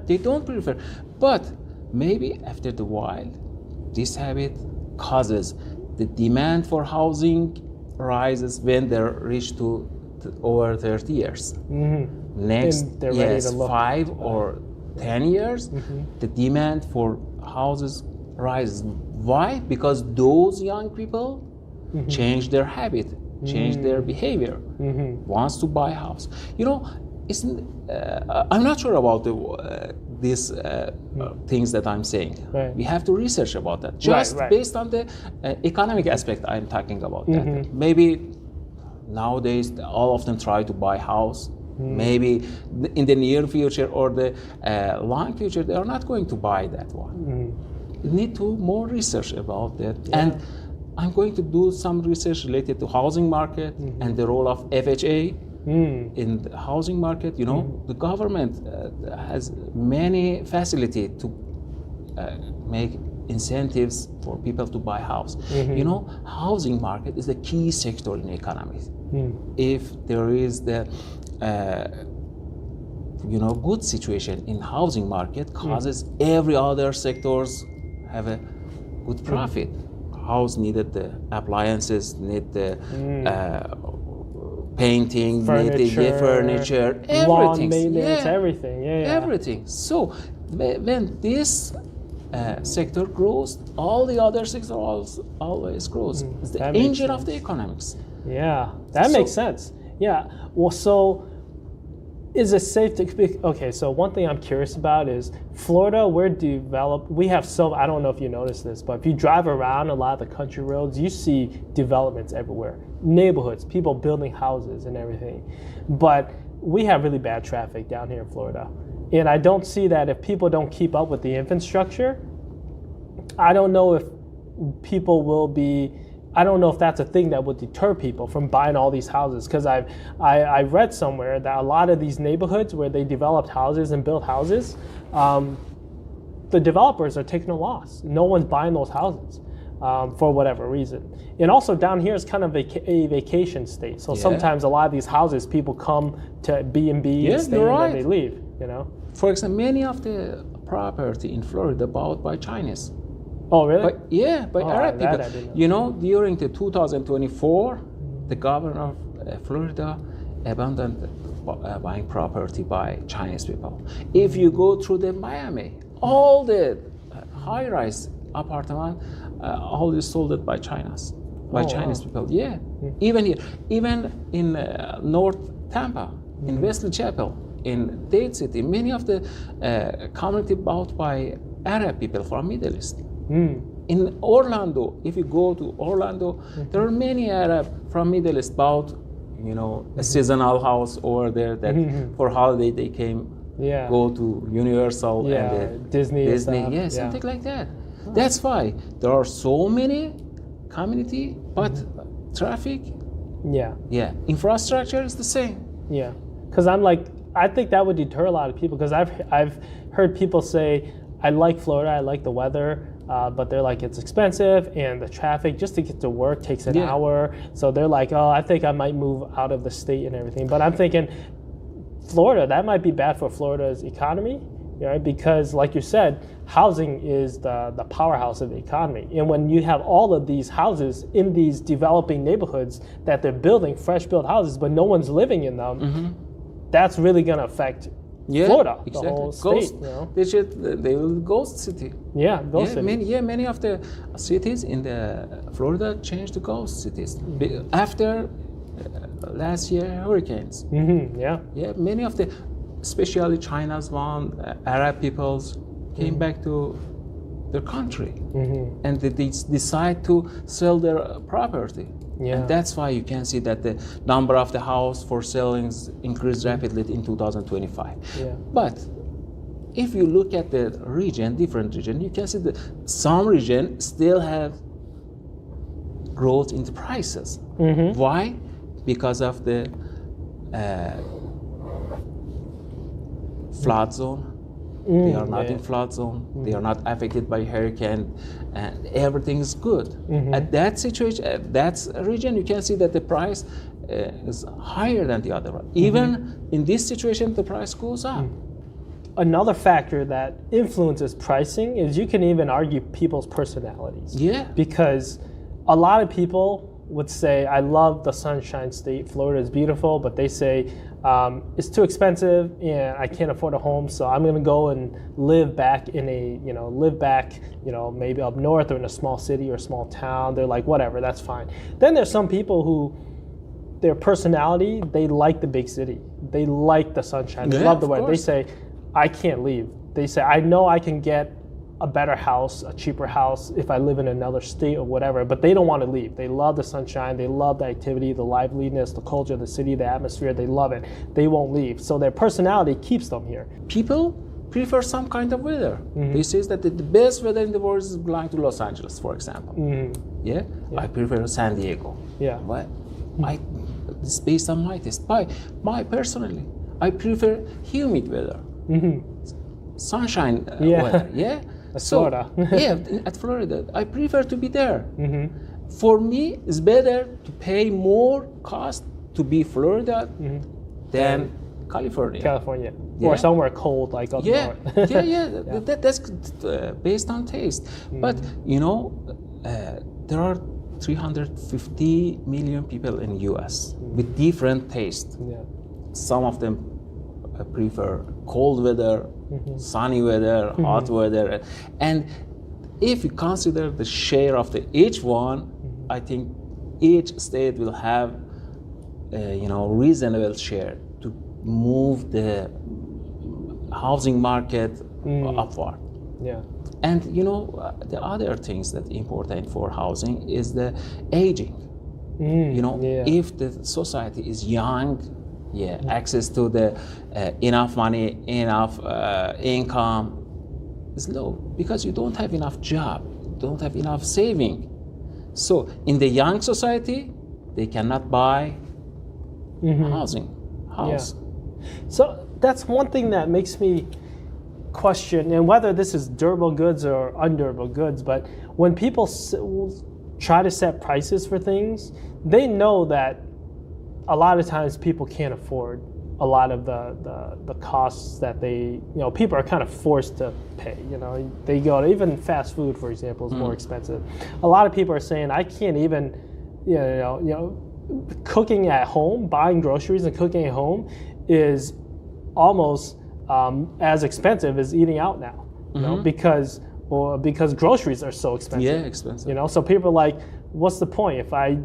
They don't prefer. But maybe after the while, this habit causes the demand for housing rises when they reach to over 30 years. Next, they're ready to look. 5 or 10 years, the demand for houses rises. Why? Because those young people change their habit, change their behavior, wants to buy a house. You know, I'm not sure about these things that I'm saying. Right. We have to research about that. Just based on the economic aspect, I'm talking about that. Maybe nowadays all of them try to buy a house. Maybe in the near future or the long future, they are not going to buy that one. You need to more research about that. And I'm going to do some research related to housing market and the role of FHA in the housing market. You know, the government has many facility to make incentives for people to buy house. You know, housing market is the key sector in economy. If there is the good situation in housing market, causes every other sectors have a good profit. House needed the appliances, need the painting, furniture, everything, lawn maintenance, everything. Everything. So when this sector grows, all the other sectors always grows. It's the engine of the economics. Yeah, that makes sense. Yeah. Well, so is it safe to speak? Okay, so one thing I'm curious about is Florida, we have I don't know if you noticed this, but if you drive around a lot of the country roads, you see developments everywhere, neighborhoods, people building houses and everything. But we have really bad traffic down here in Florida. And I don't see that if people don't keep up with the infrastructure, I don't know if I don't know if that's a thing that would deter people from buying all these houses, because I read somewhere that a lot of these neighborhoods where they developed houses and built houses, the developers are taking a loss. No one's buying those houses for whatever reason. And also down here is kind of a vacation state. So sometimes a lot of these houses, people come to B&B and stay and then they leave, you know? For example, many of the property in Florida bought by Chinese. Oh, really? By Arab people. You know, during the 2024, the governor of Florida abandoned buying property by Chinese people. If you go through the Miami, all the high-rise apartment, all is sold by Chinese people. Yeah, even here, even in North Tampa, in Wesley Chapel, in Dade City, many of the community bought by Arab people from Middle East. In Orlando, if you go to Orlando, there are many Arab from Middle East bought, a seasonal house over there that for holiday they came, go to Universal and Disney, something like that. That's why there are so many community, but traffic, infrastructure is the same. Yeah, because I think that would deter a lot of people, because I've heard people say, I like Florida, I like the weather, but they're like, it's expensive, and the traffic just to get to work takes an hour. So they're like, oh, I think I might move out of the state and everything. But I'm thinking, Florida, that might be bad for Florida's economy, right? Because like you said, housing is the powerhouse of the economy. And when you have all of these houses in these developing neighborhoods that they're building, fresh built houses, but no one's living in them, that's really going to affect Florida, exactly. The whole state. They will ghost city. Yeah, ghost city. Many of the cities in the Florida changed to ghost cities after last year hurricanes. Many of the, especially China's one, Arab peoples came back to their country, and they decide to sell their property. And that's why you can see that the number of the house for sellings increased rapidly in 2025. But if you look at the different region, you can see that some region still have growth in the prices. Why? Because of the flood zone. They are not in flood zone. They are not affected by hurricane, and everything is good. At that situation, at that region, you can see that the price is higher than the other one. Even in this situation, the price goes up. Another factor that influences pricing is you can even argue people's personalities. Because a lot of people would say, I love the Sunshine State, Florida is beautiful, but they say, it's too expensive and I can't afford a home, so I'm gonna go and live back in maybe up north or in a small city or a small town. They're like, whatever, that's fine. Then there's some people who, their personality, they like the big city. They like the sunshine. They love the weather. They say, I can't leave. They say, I know I can get a better house, a cheaper house if I live in another state or whatever, but they don't want to leave. They love the sunshine. They love the activity, the liveliness, the culture of the city, the atmosphere. They love it. They won't leave. So their personality keeps them here. People prefer some kind of weather. They say that the best weather in the world is belong to Los Angeles, for example. Yeah? I prefer San Diego. Yeah. What? It's based on my taste. Personally, I prefer humid weather. Sunshine weather. Yeah. Florida. At Florida, I prefer to be there. For me, it's better to pay more cost to be Florida than California. Or somewhere cold like up north. That's based on taste. But there are 350 million people in U.S. with different tastes. Some of them prefer cold weather, sunny weather, hot weather, and if you consider the share of each one, I think each state will have reasonable share to move the housing market upward. And the other things that important for housing is the aging. If the society is young, access to the enough money, enough income is low because you don't have enough job, don't have enough saving. So in the young society, they cannot buy house. So that's one thing that makes me question, and whether this is durable goods or undurable goods, but when people try to set prices for things, they know that a lot of times people can't afford a lot of the costs that people are kind of forced to pay. They go to, even fast food, for example, is more expensive. A lot of people are saying, I can't even, cooking at home, buying groceries and cooking at home is almost as expensive as eating out now, because groceries are so expensive. Yeah, expensive. So people are like, what's the point if I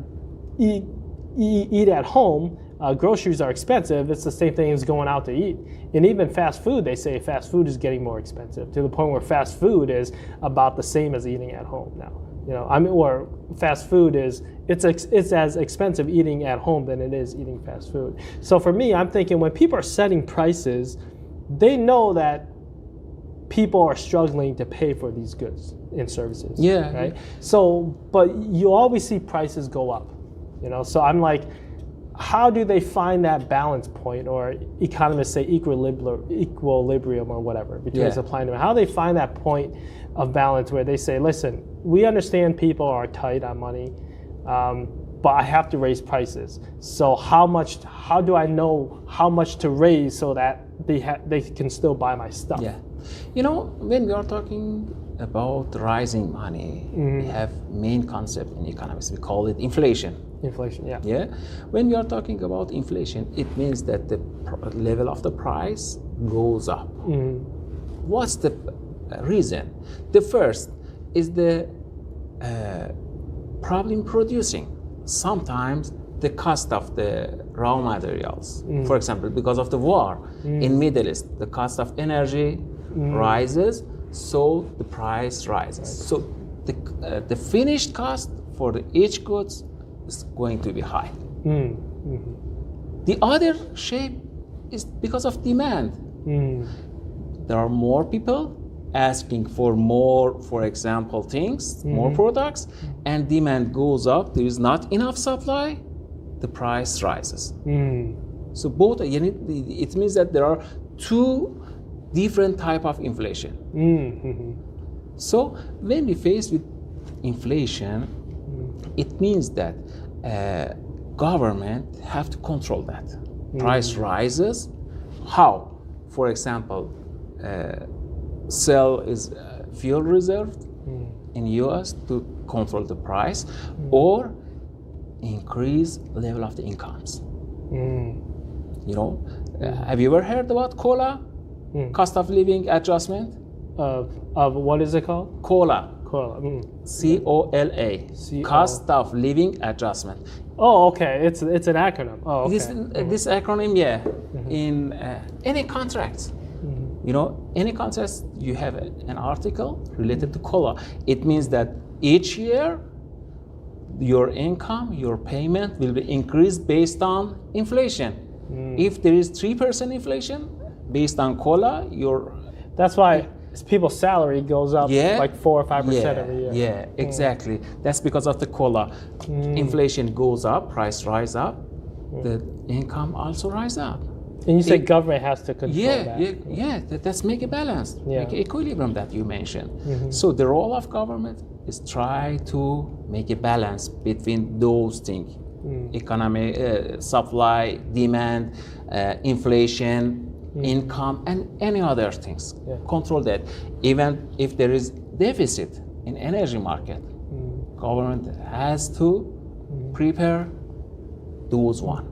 eat at home? Groceries are expensive. It's the same thing as going out to eat. And even fast food, they say fast food is getting more expensive to the point where fast food is about the same as eating at home now. Or fast food it's as expensive eating at home than it is eating fast food. So for me, I'm thinking when people are setting prices, they know that people are struggling to pay for these goods and services. Right. So, but you always see prices go up. So I'm like, how do they find that balance point, or economists say equilibrium or whatever between supply and demand? How do they find that point of balance where they say, listen, we understand people are tight on money, but I have to raise prices. So how do I know how much to raise so that they can still buy my stuff? When we are talking about rising money, we have main concept in economics. We call it inflation. Inflation, When we are talking about inflation, it means that the level of the price goes up. What's the reason? The first is the problem producing. Sometimes the cost of the raw materials, for example, because of the war in Middle East, the cost of energy rises, so the price rises. So the finished cost for each goods is going to be high. The other shape is because of demand. There are more people asking for more, for example, things, more products, and demand goes up. There is not enough supply, the price rises. So both, it means that there are two different type of inflation. So when we face with inflation, it means that government have to control that. Price rises. How? For example, sell is fuel reserved in US to control the price, or increase level of the incomes. You know, have you ever heard about COLA? Cost of living adjustment? Of what is it called? COLA. Cola. COLA. Cost of living adjustment. Oh, okay. It's an acronym. Oh, okay. This acronym, yeah, in any contracts. You know, any contracts, you have an article related to COLA. It means that each year, your income, your payment will be increased based on inflation. If there is 3% inflation, based on COLA, That's why people's salary goes up like 4 or 5% every year. Yeah, exactly. That's because of the COLA. Inflation goes up, price rise up, the income also rise up. And you said government has to control that. That's make a balance, make equilibrium that you mentioned. So the role of government is try to make a balance between those things, economy, supply, demand, inflation, income, and any other things. Control that. Even if there is deficit in energy market, government has to prepare those one.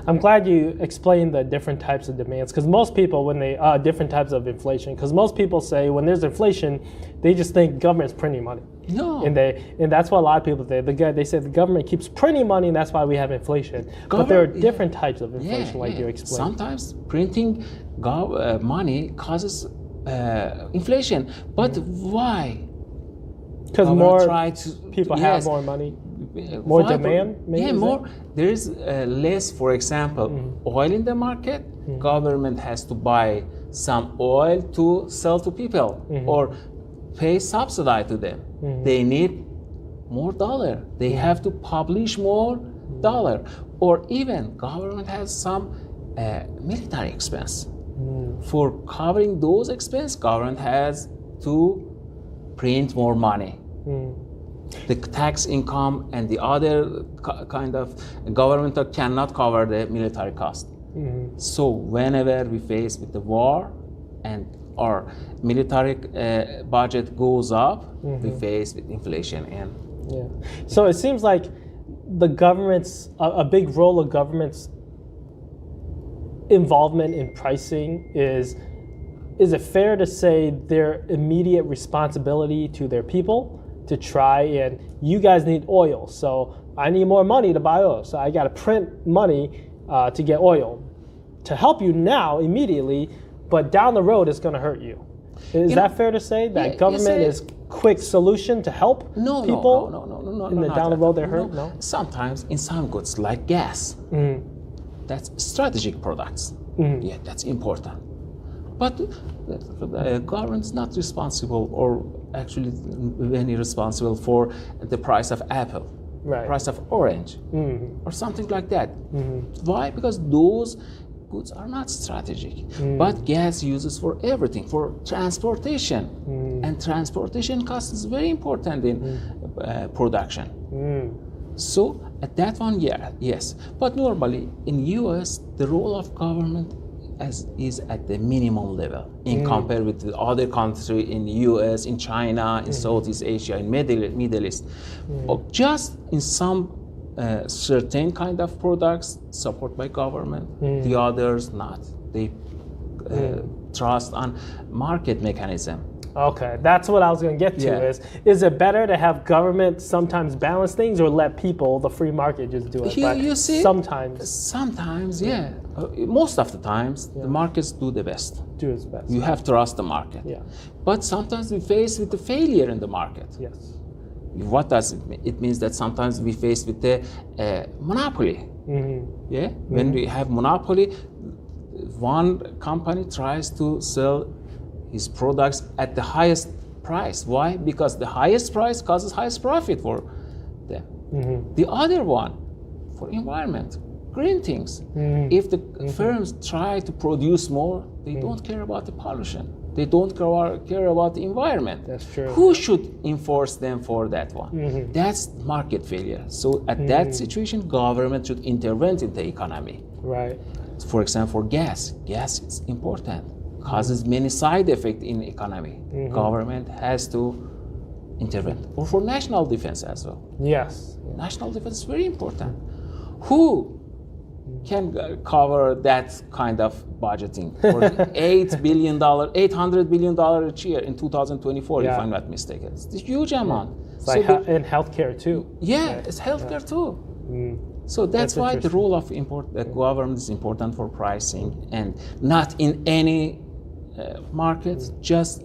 I'm glad you explained the different types of demands, because most people, when they different types of inflation, because most people say when there's inflation, they just think government's printing money. No. And that's what a lot of people say. They say the government keeps printing money, and that's why we have inflation. But there are different types of inflation, like you explained. Sometimes printing money causes inflation, but why? Because more people have more money. More demand? Maybe more. There is less, for example, oil in the market. Government has to buy some oil to sell to people or pay subsidy to them. They need more dollar. They have to publish more dollar. Or even government has some military expense. For covering those expenses, government has to print more money. The tax income and the other kind of government cannot cover the military cost. So whenever we face with the war and our military budget goes up, we face with inflation. And so it seems like the government's a big role of government's involvement in pricing is it fair to say their immediate responsibility to their people to try, and you guys need oil, so I need more money to buy oil, so I got to print money to get oil to help you now immediately, but down the road it's going to hurt you. Is that fair to say that government is quick solution to help people? No. Down the road they're hurt. No. Sometimes in some goods like gas, that's strategic products. Yeah, that's important. But the government's not responsible, or actually any responsible for the price of apple, price of orange, or something like that. Why? Because those goods are not strategic. But gas uses for everything, for transportation, and transportation cost is very important in production. So at that one, yes. But normally in US, the role of government is at the minimum level in compared with the other countries in the US, in China, in Southeast Asia, in Middle East. Just in some certain kind of products supported by government, the others not. They trust on market mechanism. Okay, that's what I was going to get to. Is it better to have government sometimes balance things, or let people, the free market, just do it? You see, sometimes, yeah. Most of the times, the markets do the best. Do its best. You have to trust the market. But sometimes we face with the failure in the market. What does it mean? It means that sometimes we face with the monopoly. When we have monopoly, one company tries to sell his products at the highest price. Why? Because the highest price causes highest profit for them. The other one, for environment, green things. If the firms try to produce more, they don't care about the pollution. They don't care about the environment. That's true. Who should enforce them for that one? That's market failure. So at that situation, government should intervene in the economy. Right. For example, for gas is important. Causes many side effects in economy. Government has to intervene. Or for national defense as well. Yes. National defense is very important. Who can cover that kind of budgeting for $800 billion each year in 2024, if I'm not mistaken. It's a huge amount. It's like in healthcare too. Yeah, it's healthcare too. So that's why the role of the government is important for pricing, and not in any markets, just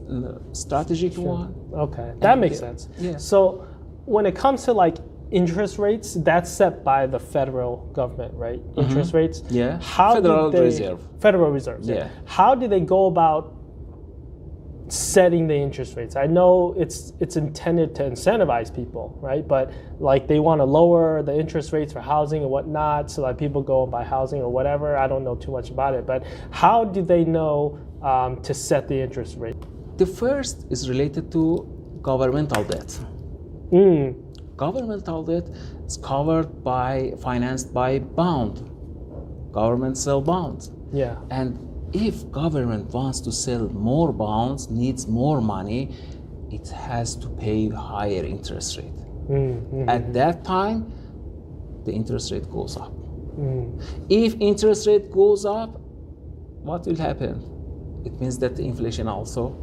strategic one. Okay, that makes sense. Yeah. So when it comes to like interest rates, that's set by the federal government, right? Interest rates. Yeah. How Federal do they, Reserve. Federal Reserve. Yeah. How do they go about setting the interest rates? I know it's intended to incentivize people, right? But like they want to lower the interest rates for housing and whatnot, so that people go and buy housing or whatever. I don't know too much about it, but how do they know to set the interest rate? The first is related to governmental debt. Governmental debt is financed by bond. Government sell bonds. Yeah. And if government wants to sell more bonds, needs more money, it has to pay higher interest rate. At that time, the interest rate goes up. If interest rate goes up, what will happen? It means that the inflation also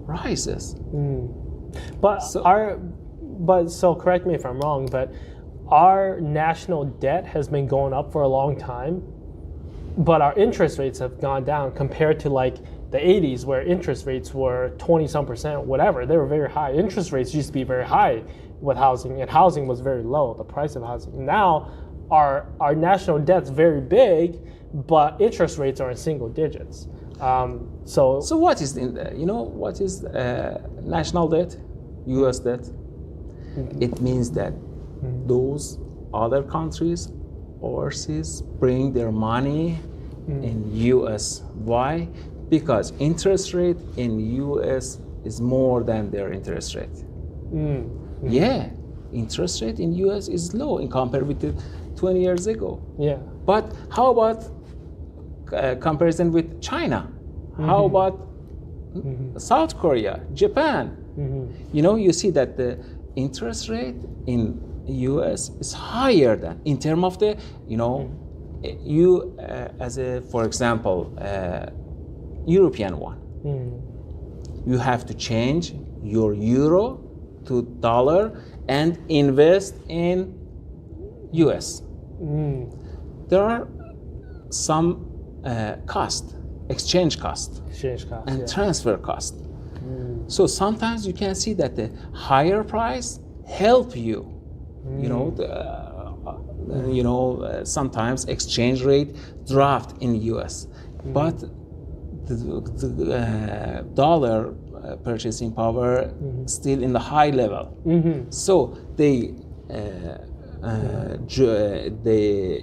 rises. But so correct me if I'm wrong, but our national debt has been going up for a long time, but our interest rates have gone down compared to like the 80s, where interest rates were 20-some%, whatever. They were very high. Interest rates used to be very high with housing, and housing was very low, the price of housing. Now our national debt's very big, but interest rates are in single digits. So what is what is national debt, U.S. debt? It means that those other countries overseas bring their money in U.S. Why? Because interest rate in U.S. is more than their interest rate. Yeah, interest rate in U.S. is low in compared with 20 years ago. Yeah. But how about comparison with China? How about South Korea, Japan? You see that the interest rate in U.S. is higher than in terms of the for example European one. You have to change your euro to dollar and invest in U.S. There are some exchange cost and transfer cost. So sometimes you can see that the higher price help you. Sometimes exchange rate dropped in U.S. But the dollar purchasing power still in the high level. So they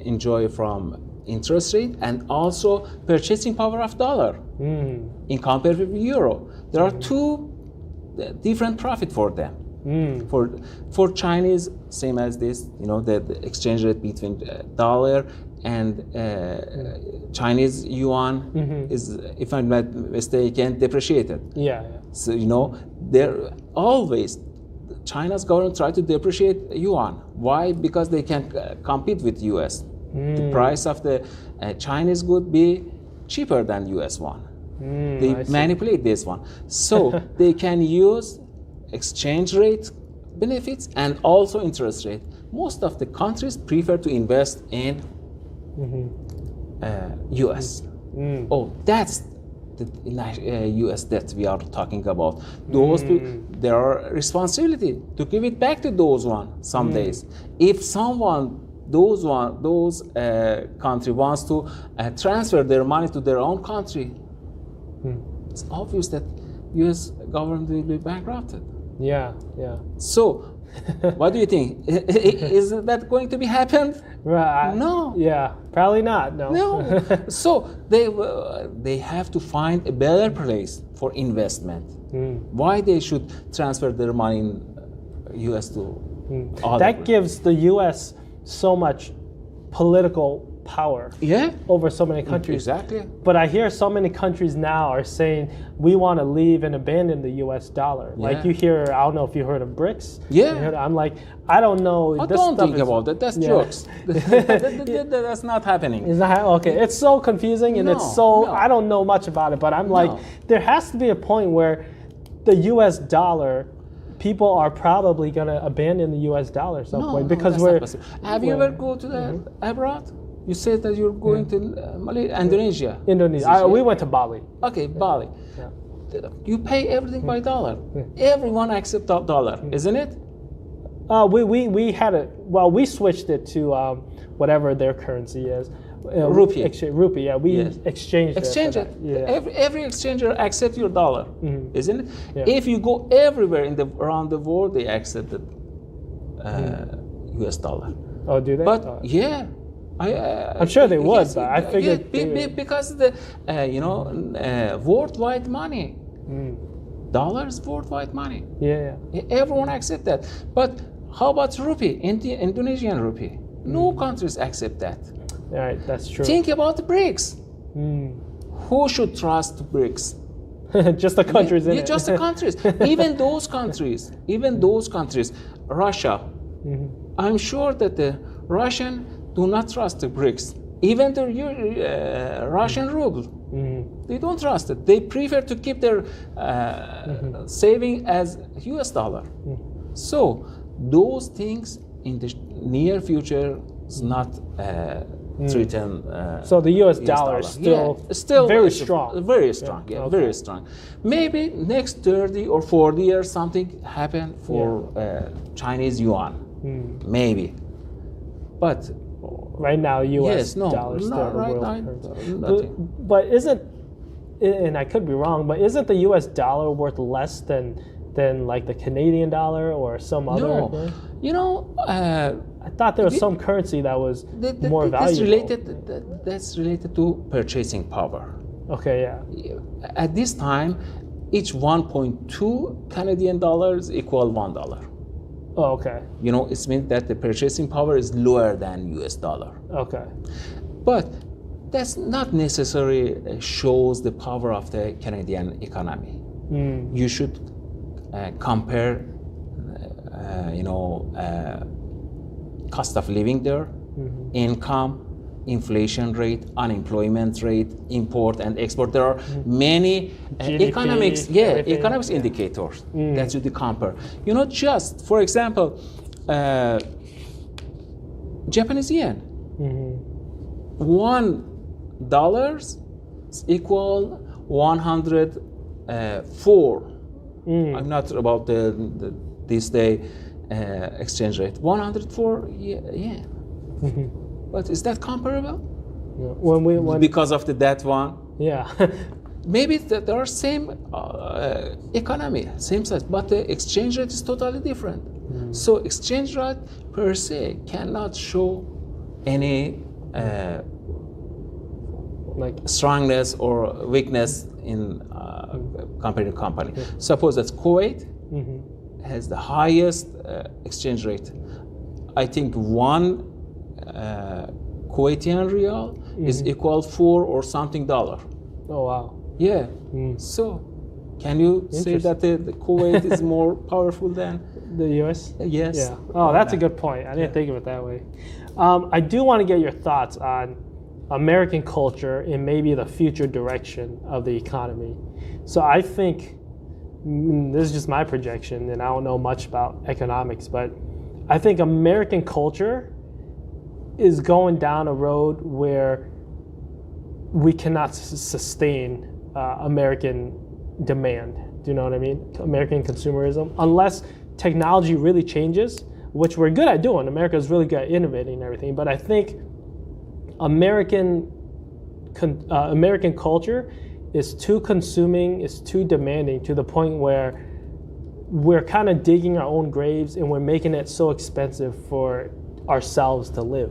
enjoy from interest rate and also purchasing power of dollar in compared with euro. There are two different profit for them. For Chinese, same as this, the exchange rate between dollar and Chinese yuan is, if I'm not mistaken, depreciated. Yeah. So they're always China's government try to depreciate yuan. Why? Because they can compete with US. The price of the Chinese good be cheaper than US one. They manipulate this one. So they can use exchange rate benefits and also interest rate. Most of the countries prefer to invest in US. Oh, that's the US debt we are talking about. Those there are responsibility to give it back to those one some days. If someone those country wants to transfer their money to their own country, it's obvious that U.S. government will be bankrupted. Yeah. So, what do you think? Is that going to be happen? Right. No. Yeah, probably not. No. So they have to find a better place for investment. Why they should transfer their money in U.S. to other that gives the U.S. so much political power Yeah. over so many countries. Exactly. But I hear so many countries now are saying we want to leave and abandon the U.S. dollar. Like Yeah. you hear, I don't know if you heard of BRICS. Yeah. I'm like, I don't know. I this don't stuff think is- about that. That's Yeah. jokes. That's not happening. Is that okay? It's so confusing and it's so No. I don't know much about it, but I'm like, No. there has to be a point where the U.S. dollar, people are probably going to abandon the U.S. dollar at some point because that's we're. not possible. Have you ever go to the abroad? You said that you're going to Indonesia. Indonesia. We went to Bali. Okay, Bali. Yeah. You pay everything by dollar. Everyone accepts dollar, isn't it? We had it. Well, we switched it to whatever their currency is. Rupee. Rupee. Yeah, we Yes. exchanged Exchange it. it. For that. Yeah. Every exchanger accepts your dollar, isn't it? Yeah. If you go everywhere around the world, they accept the U.S. dollar. Oh, do they? But yeah, I'm sure they would, but I figured they would. because the worldwide money, dollars worldwide money. Yeah. Everyone accept that. But how about rupee? Indonesian rupee? No countries accept that. All right, that's true. Think about the BRICS. Who should trust BRICS? Just the countries in Yeah, it. just the countries. even those countries, Russia. I'm sure that the Russian do not trust the BRICS. Even the Russian ruble, they don't trust it. They prefer to keep their saving as US dollar. So those things in the near future is not threaten. So the U.S. dollar is still very strong. Very strong, Yeah, yeah, okay. very strong. Maybe next 30 or 40 years something happen for Chinese yuan. Maybe. But Right now, U.S. yes, no, dollar is still no, the right world now, currency. nothing. But isn't, and I could be wrong, but isn't the U.S. dollar worth less than like the Canadian dollar or some other? No, you know, I thought there was some currency that was more that's valuable. that's related to purchasing power. Okay, yeah. At this time, each 1.2 Canadian dollars equal $1. Oh, okay. You know, it means that the purchasing power is lower than US dollar. Okay. But that's not necessarily shows the power of the Canadian economy. You should compare, cost of living there, income, inflation rate, unemployment rate, import and export. There are many GDP, economics indicators that you compare. You know, just for example, Japanese yen. $1 is equal 104. I'm not about this day exchange rate. 104 yen. But is that comparable? When Because of that one? yeah. Maybe there are same economy, same size, but the exchange rate is totally different. So exchange rate per se cannot show any like strongness or weakness in compared to company. Suppose that Kuwait has the highest exchange rate. I think one Kuwaitian rial is equal 4 or something dollar. oh wow. Yeah. So can you say that the Kuwait is more powerful than The U.S. yes? Yeah. Oh, that's a good point. I didn't think of it that way. I do want to get your thoughts on American culture and maybe the future direction of the economy. So I think this is just my projection, and I don't know much about economics, but I think American culture is going down a road where we cannot sustain American demand. Do you know what I mean? American consumerism, unless technology really changes, which we're good at doing. America is really good at innovating and everything, but I think American culture is too consuming, is too demanding to the point where we're kind of digging our own graves and we're making it so expensive for ourselves to live.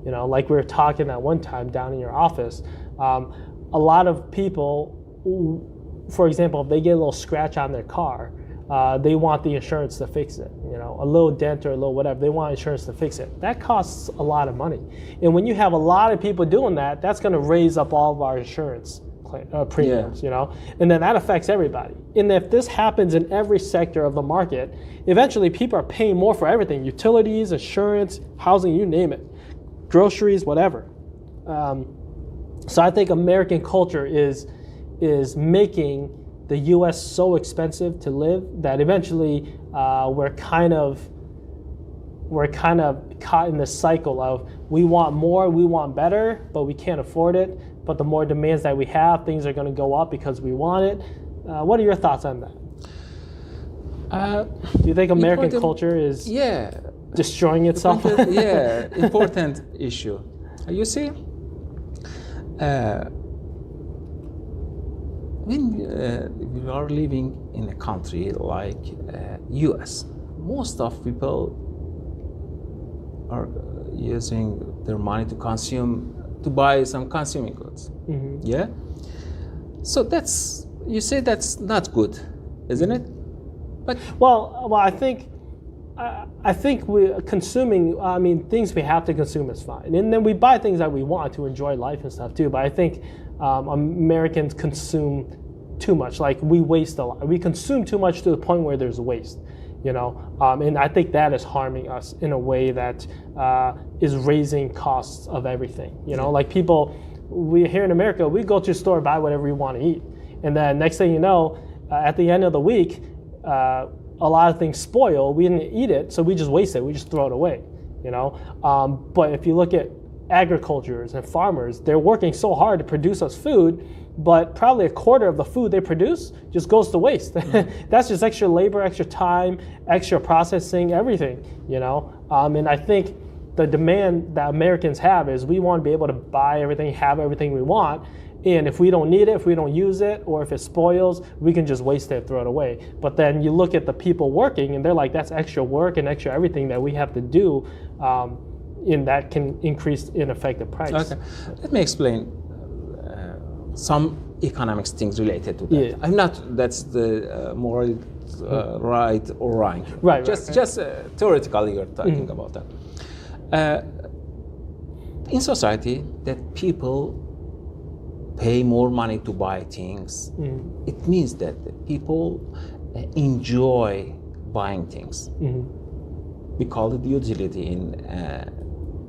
You know, like we were talking at one time down in your office, a lot of people, for example, if they get a little scratch on their car, they want the insurance to fix it. You know, a little dent or a little whatever, they want insurance to fix it. That costs a lot of money. And when you have a lot of people doing that, that's going to raise up all of our insurance premiums, you know, and then that affects everybody. And if this happens in every sector of the market, eventually people are paying more for everything: utilities, insurance, housing, you name it, groceries, whatever. So I think American culture is making the U.S. so expensive to live that eventually we're kind of caught in this cycle of we want more, we want better, but we can't afford it. But the more demands that we have, things are going to go up because we want it. What are your thoughts on that? Do you think American culture is destroying itself? Important issue. You see, when we are living in a country like U.S., most of people are using their money to buy some consuming goods. Mm-hmm. Yeah. So you say that's not good, isn't it? But well, I think we're consuming. I mean, things we have to consume is fine, and then we buy things that we want to enjoy life and stuff too. But I think Americans consume too much. Like, we waste a lot. We consume too much to the point where there's waste. You know, and I think that is harming us in a way that is raising costs of everything. You know, like we here in America, we go to a store, buy whatever we want to eat, and then next thing you know, at the end of the week, a lot of things spoil. We didn't eat it, so we just waste it. We just throw it away. You know, but if you look at agricultures and farmers, they're working so hard to produce us food, but probably a quarter of the food they produce just goes to waste. That's just extra labor, extra time, extra processing, everything, you know? And I think the demand that Americans have is we want to be able to buy everything, have everything we want, and if we don't need it, if we don't use it, or if it spoils, we can just waste it, throw it away. But then you look at the people working, and they're like, that's extra work and extra everything that we have to do, and that can increase in effective price. Okay, let me explain some economics things related to that. Yeah. I'm not, that's the moral right or wrong. Right. Just theoretically you're talking about that. In society, that people pay more money to buy things, it means that people enjoy buying things. We call it utility in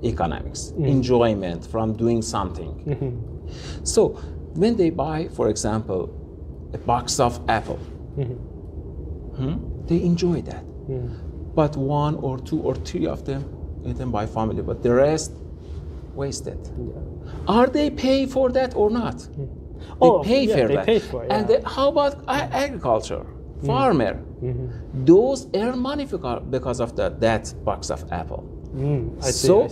economics, enjoyment from doing something. So when they buy, for example, a box of apple, they enjoy that. But one or two or three of them eaten by family, but the rest wasted. Are they pay for that or not? They pay for that. Pay for it, And how about agriculture? Farmer, those earn money because of that box of apple. I see.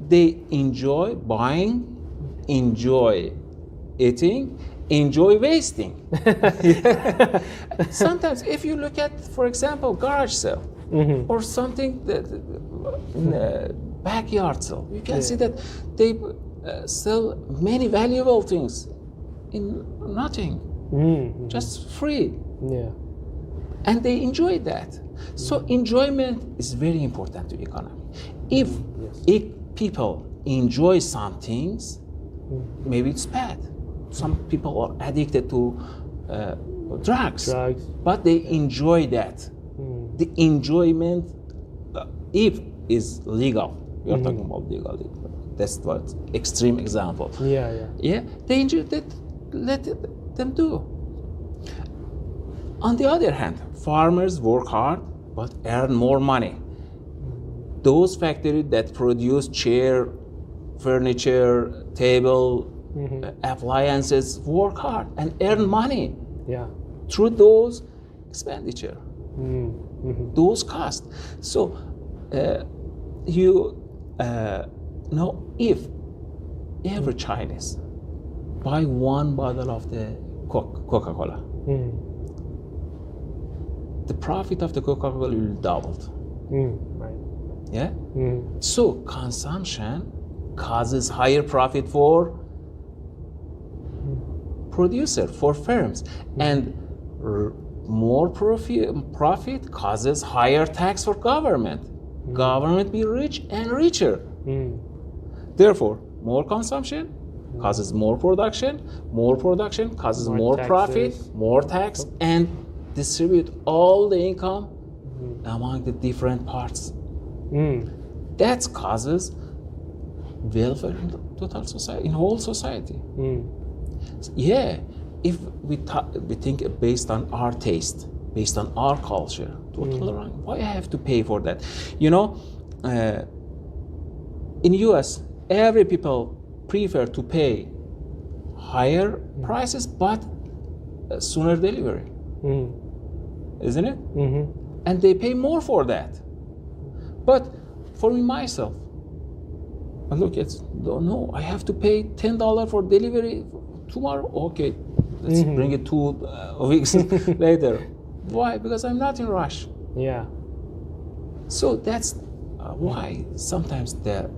They enjoy buying, enjoy eating, enjoy wasting. Sometimes if you look at, for example, garage sale or something that in a backyard sale, you can see that they sell many valuable things in nothing, just free. And they enjoy that. So enjoyment is very important to economy. If people enjoy some things, maybe it's bad. Some people are addicted to drugs, but they enjoy that. The enjoyment, if is legal, we are talking about legal. That's what extreme example. They enjoy that. Let them do. On the other hand, farmers work hard but earn more money. Those factories that produce chair, furniture, table, appliances work hard and earn money through those expenditure, those costs. So you know, if every Chinese buy one bottle of the Coca-Cola, the profit of the Coca-Cola will double. So consumption causes higher profit for producer, for firms, and more profit causes higher tax for government. Government be rich and richer. Therefore, more consumption causes more production causes more profit, more tax, and distribute all the income among the different parts. That causes welfare in the total society, in whole society. Yeah, if we think based on our taste, based on our culture, totally wrong. Why I have to pay for that? You know, in US, every people prefer to pay higher prices but sooner delivery, isn't it? And they pay more for that. But for me myself, look, no, I have to pay $10 for delivery tomorrow. Okay, let's bring it 2 weeks later. Why? Because I'm not in rush. Yeah. So that's why sometimes the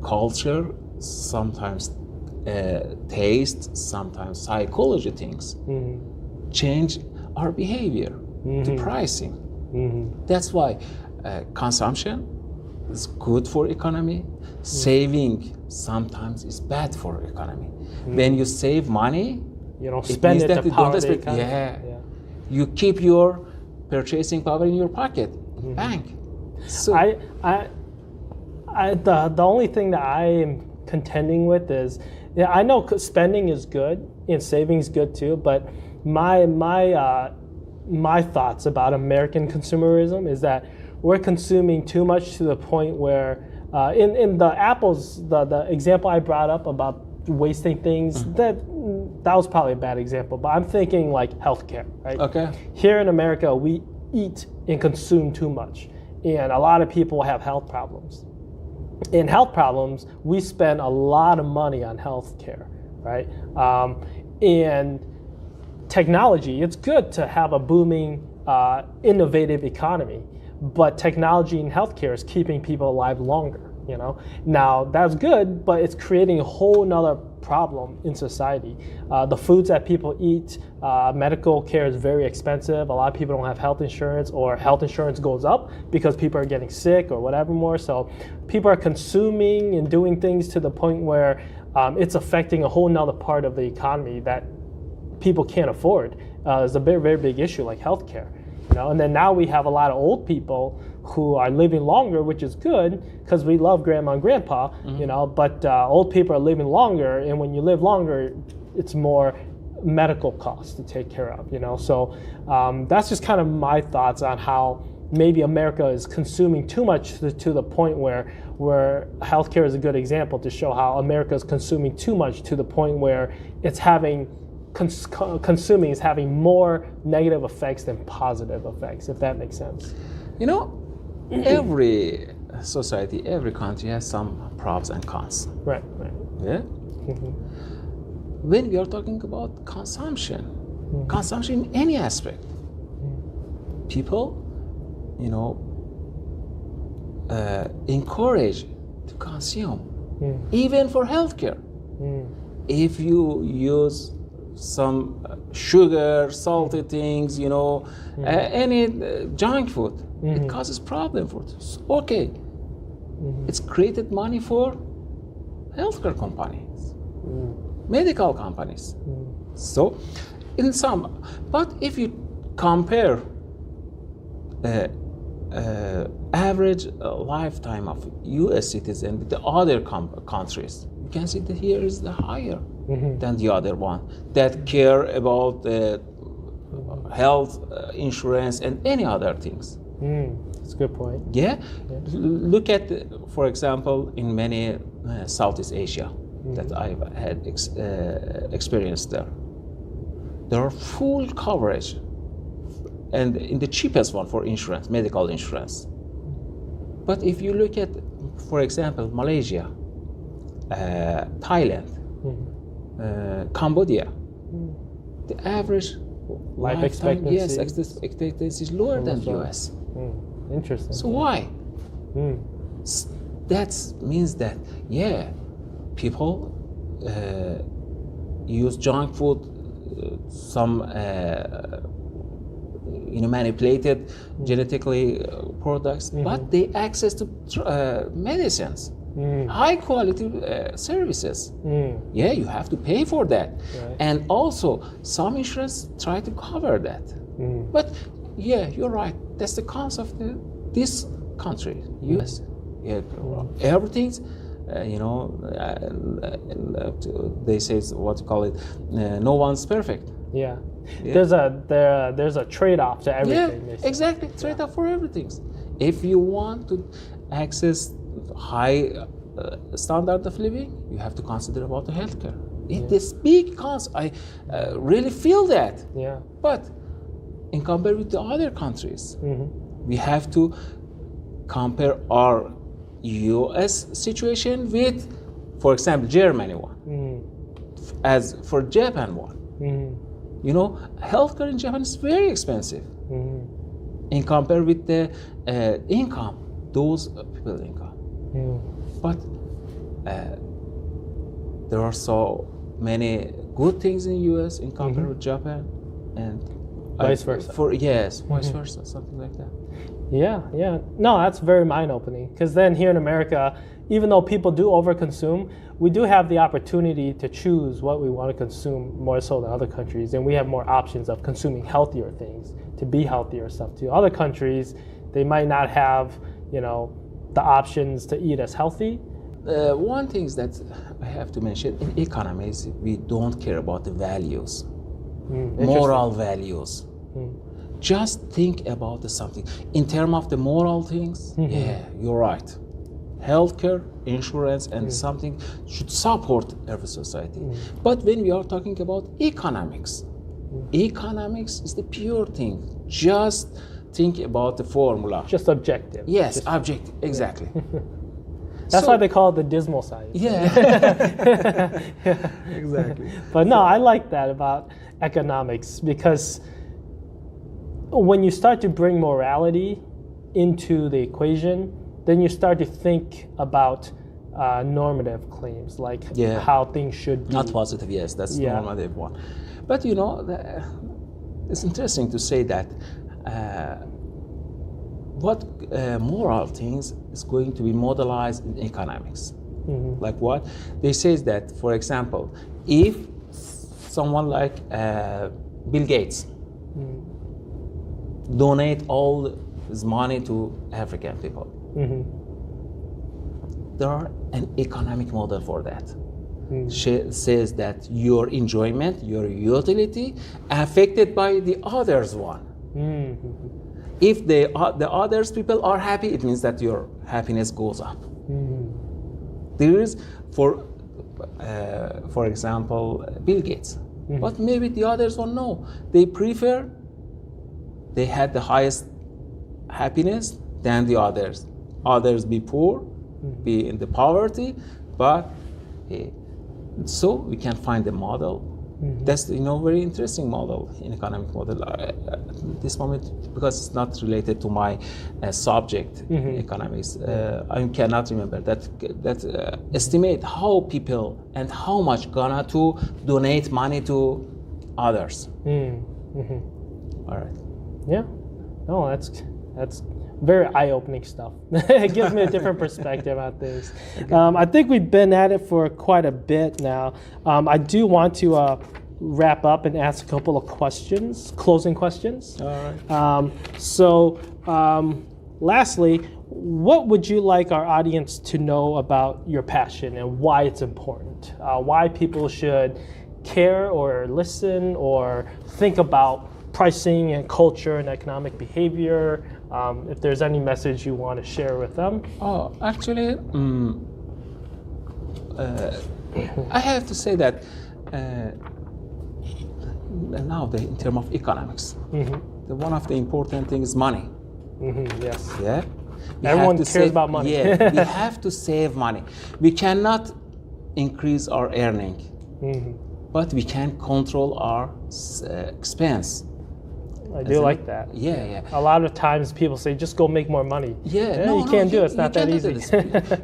culture, sometimes taste, sometimes psychology things change our behavior to pricing. That's why consumption is good for economy. Saving sometimes is bad for economy. When you save money, you don't spend it to power the economy. Yeah. You keep your purchasing power in your pocket, bank. So the only thing that I am contending with is, I know spending is good and saving is good too, but my thoughts about American consumerism is that we're consuming too much to the point where in the apples, the example I brought up about wasting things, that was probably a bad example, but I'm thinking like healthcare, right? Okay. Here in America, we eat and consume too much, and a lot of people have health problems. In health problems, we spend a lot of money on healthcare, right? And technology, it's good to have a booming, innovative economy, but technology in healthcare is keeping people alive longer. You know, now that's good, but it's creating a whole nother problem in society. The foods that people eat, medical care is very expensive. A lot of people don't have health insurance, or health insurance goes up because people are getting sick or whatever more. So people are consuming and doing things to the point where it's affecting a whole nother part of the economy that people can't afford. It's a very, very big issue, like healthcare. You know, and then now we have a lot of old people who are living longer, which is good because we love grandma and grandpa, you know, but old people are living longer, and when you live longer, it's more medical costs to take care of, you know. So that's just kind of my thoughts on how maybe America is consuming too much to the point where healthcare is a good example to show how America is consuming too much to the point where it's having consuming is having more negative effects than positive effects, if that makes sense. You know, every society, every country has some pros and cons. Right. Yeah? When we are talking about consumption in any aspect, people, you know, encourage to consume, even for healthcare. If you use some sugar, salty things, you know, any junk food, it causes problem for us. Okay, it's created money for healthcare companies, medical companies. So, in some, but if you compare average lifetime of U.S. citizen with the other countries, you can see that here is the higher than the other one that care about health insurance and any other things. That's a good point. Yeah? Look at, for example, in many Southeast Asia that I've had experienced there. There are full coverage, and in the cheapest one for insurance, medical insurance. But if you look at, for example, Malaysia, Thailand, Cambodia, the average life expectancy, yes, expectancy is lower than US. Interesting. So why? That means that, yeah, people use junk food, some manipulated genetically products, but they access to medicines, high quality services. Yeah, you have to pay for that, and also some insurance try to cover that. But yeah, you're right. That's the cause of this country, U.S. Yeah, everything's. They say what you call it. No one's perfect. Yeah. There's a trade-off to everything. Yeah, exactly. Trade-off for everything. If you want to access high standard of living, you have to consider about the healthcare. It is big cost. I really feel that. Yeah. But in comparison with the other countries, we have to compare our U.S. situation with, for example, Germany one, as for Japan one. Healthcare in Japan is very expensive in compare with the income, those people's income. But there are so many good things in U.S. in compare with Japan, and vice versa. Vice versa, something like that. Yeah. No, that's very mind-opening. Because then here in America, even though people do overconsume, we do have the opportunity to choose what we want to consume more so than other countries, and we have more options of consuming healthier things, to be healthier stuff too. Other countries, they might not have, the options to eat as healthy. One thing that I have to mention, in economies, we don't care about the values, moral values. Just think about something. In terms of the moral things, yeah, you're right. Healthcare, insurance, and something should support every society. But when we are talking about economics, economics is the pure thing. Just think about the formula. Just objective. Yes, objective, exactly. That's why they call it the dismal science. Yeah. Exactly. But no, I like that about economics, because when you start to bring morality into the equation, then you start to think about normative claims, like how things should be. Not positive, yes, that's the normative one. But it's interesting to say that what moral things is going to be modelized in economics. Like what? They say that, for example, if someone like Bill Gates donate all his money to African people, there are an economic model for that. She says that your enjoyment, your utility, affected by the others one. If the others people are happy, it means that your happiness goes up. There is, for example, Bill Gates. But maybe the others one, no. They had the highest happiness than the others. Others be poor, be in the poverty, but so we can find a model. That's very interesting model in economic model at this moment, because it's not related to my subject in economics. I cannot remember that estimate how people and how much gonna to donate money to others. All right. Yeah. No, that's very eye-opening stuff. It gives me a different perspective on things. I think we've been at it for quite a bit now. I do want to wrap up and ask a couple of questions, closing questions. All right. Lastly, what would you like our audience to know about your passion and why it's important? Why people should care or listen or think about pricing and culture and economic behavior? If there's any message you want to share with them. Oh, actually, I have to say that nowadays, in terms of economics, one of the important things is money. Yes. Yeah. Everyone cares about money. Yeah, we have to save money. We cannot increase our earning, but we can control our expense. I do like that. Yeah. A lot of times people say, just go make more money. Yeah, you can't do it. It's not that easy.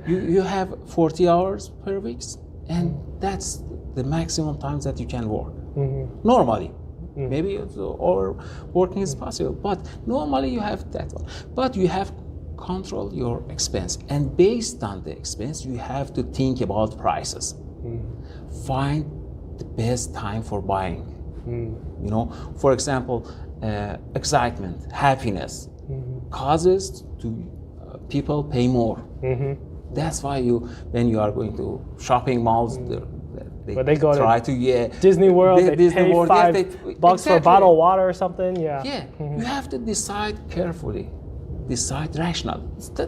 You have 40 hours per week, and that's the maximum times that you can work. Normally. Maybe overworking is possible, but normally you have that one. But you have control your expense, and based on the expense, you have to think about prices. Find the best time for buying. You know, for example, excitement, happiness causes to people pay more. That's why when you are going to shopping malls, they go try to Disney World. They Disney pay World, $5 for a bottle of water or something. Yeah. You have to decide carefully, decide rational.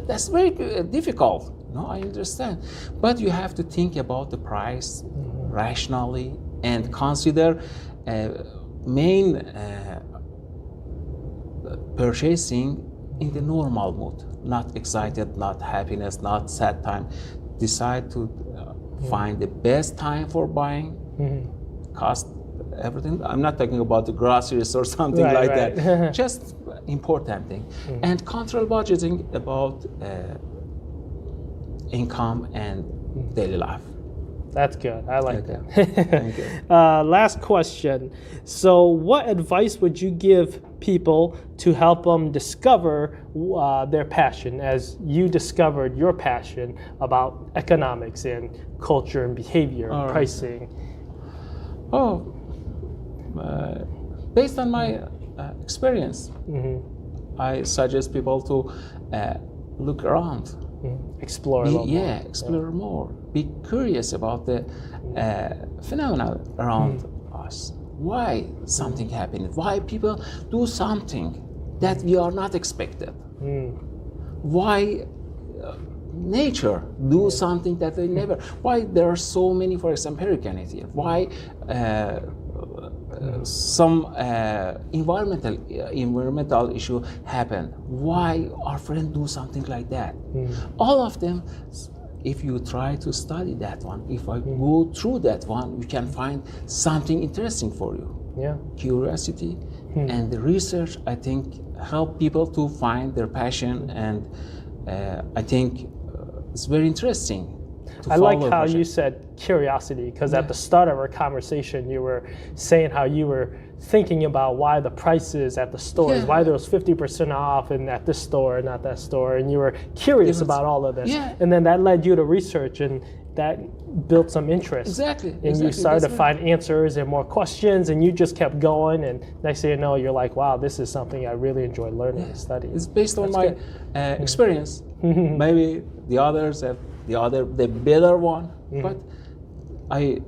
That's very difficult. No, I understand, but you have to think about the price rationally and consider main purchasing in the normal mood, not excited, not happiness, not sad time. Decide to find the best time for buying, cost everything. I'm not talking about the groceries or something that. Just important thing. And control budgeting about income and daily life. That's good. I like that. Thank you. Last question. So, what advice would you give people to help them discover their passion, as you discovered your passion about economics and culture and behavior and pricing? Based on my experience, I suggest people to look around. Explore a little more. Explore more. Be curious about the phenomena around us. Why something happened? Why people do something that we are not expected? Why nature do something that they never? Why there are so many, for example, hurricanes here? Why some environmental issue happened? Why our friend do something like that? All of them, if you try to study that one, if I go through that one, you can find something interesting for you. Curiosity and the research, I think, help people to find their passion, and I think it's very interesting. I like how you said curiosity, because at the start of our conversation, you were saying how you were thinking about why the prices at the stores, why there was 50% off and at this store and not that store, and you were curious about all of this. And then that led you to research, and that built some interest. And you started to find answers and more questions, and you just kept going, and next thing you know, you're like, wow, this is something I really enjoy learning and studying. It's based on my experience. Maybe the others have the better one, but I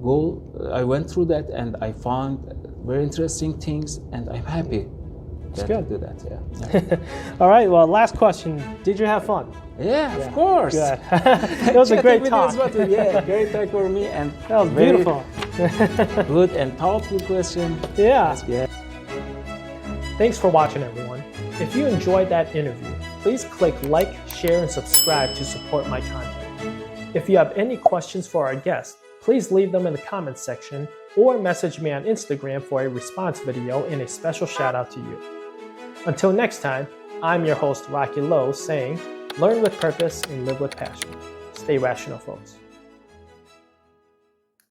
went through that and I found very interesting things, and I'm happy to do that. All right, well, last question. Did you have fun? Of course. Good. It was a great talk. Great talk for me, and that was beautiful. Good and thoughtful question. Thanks for watching, everyone. If you enjoyed that interview, please click like, share, and subscribe to support my content. If you have any questions for our guest, please leave them in the comments section or message me on Instagram for a response video and a special shout out to you. Until next time, I'm your host, Rocky Lowe, saying, learn with purpose and live with passion. Stay rational, folks.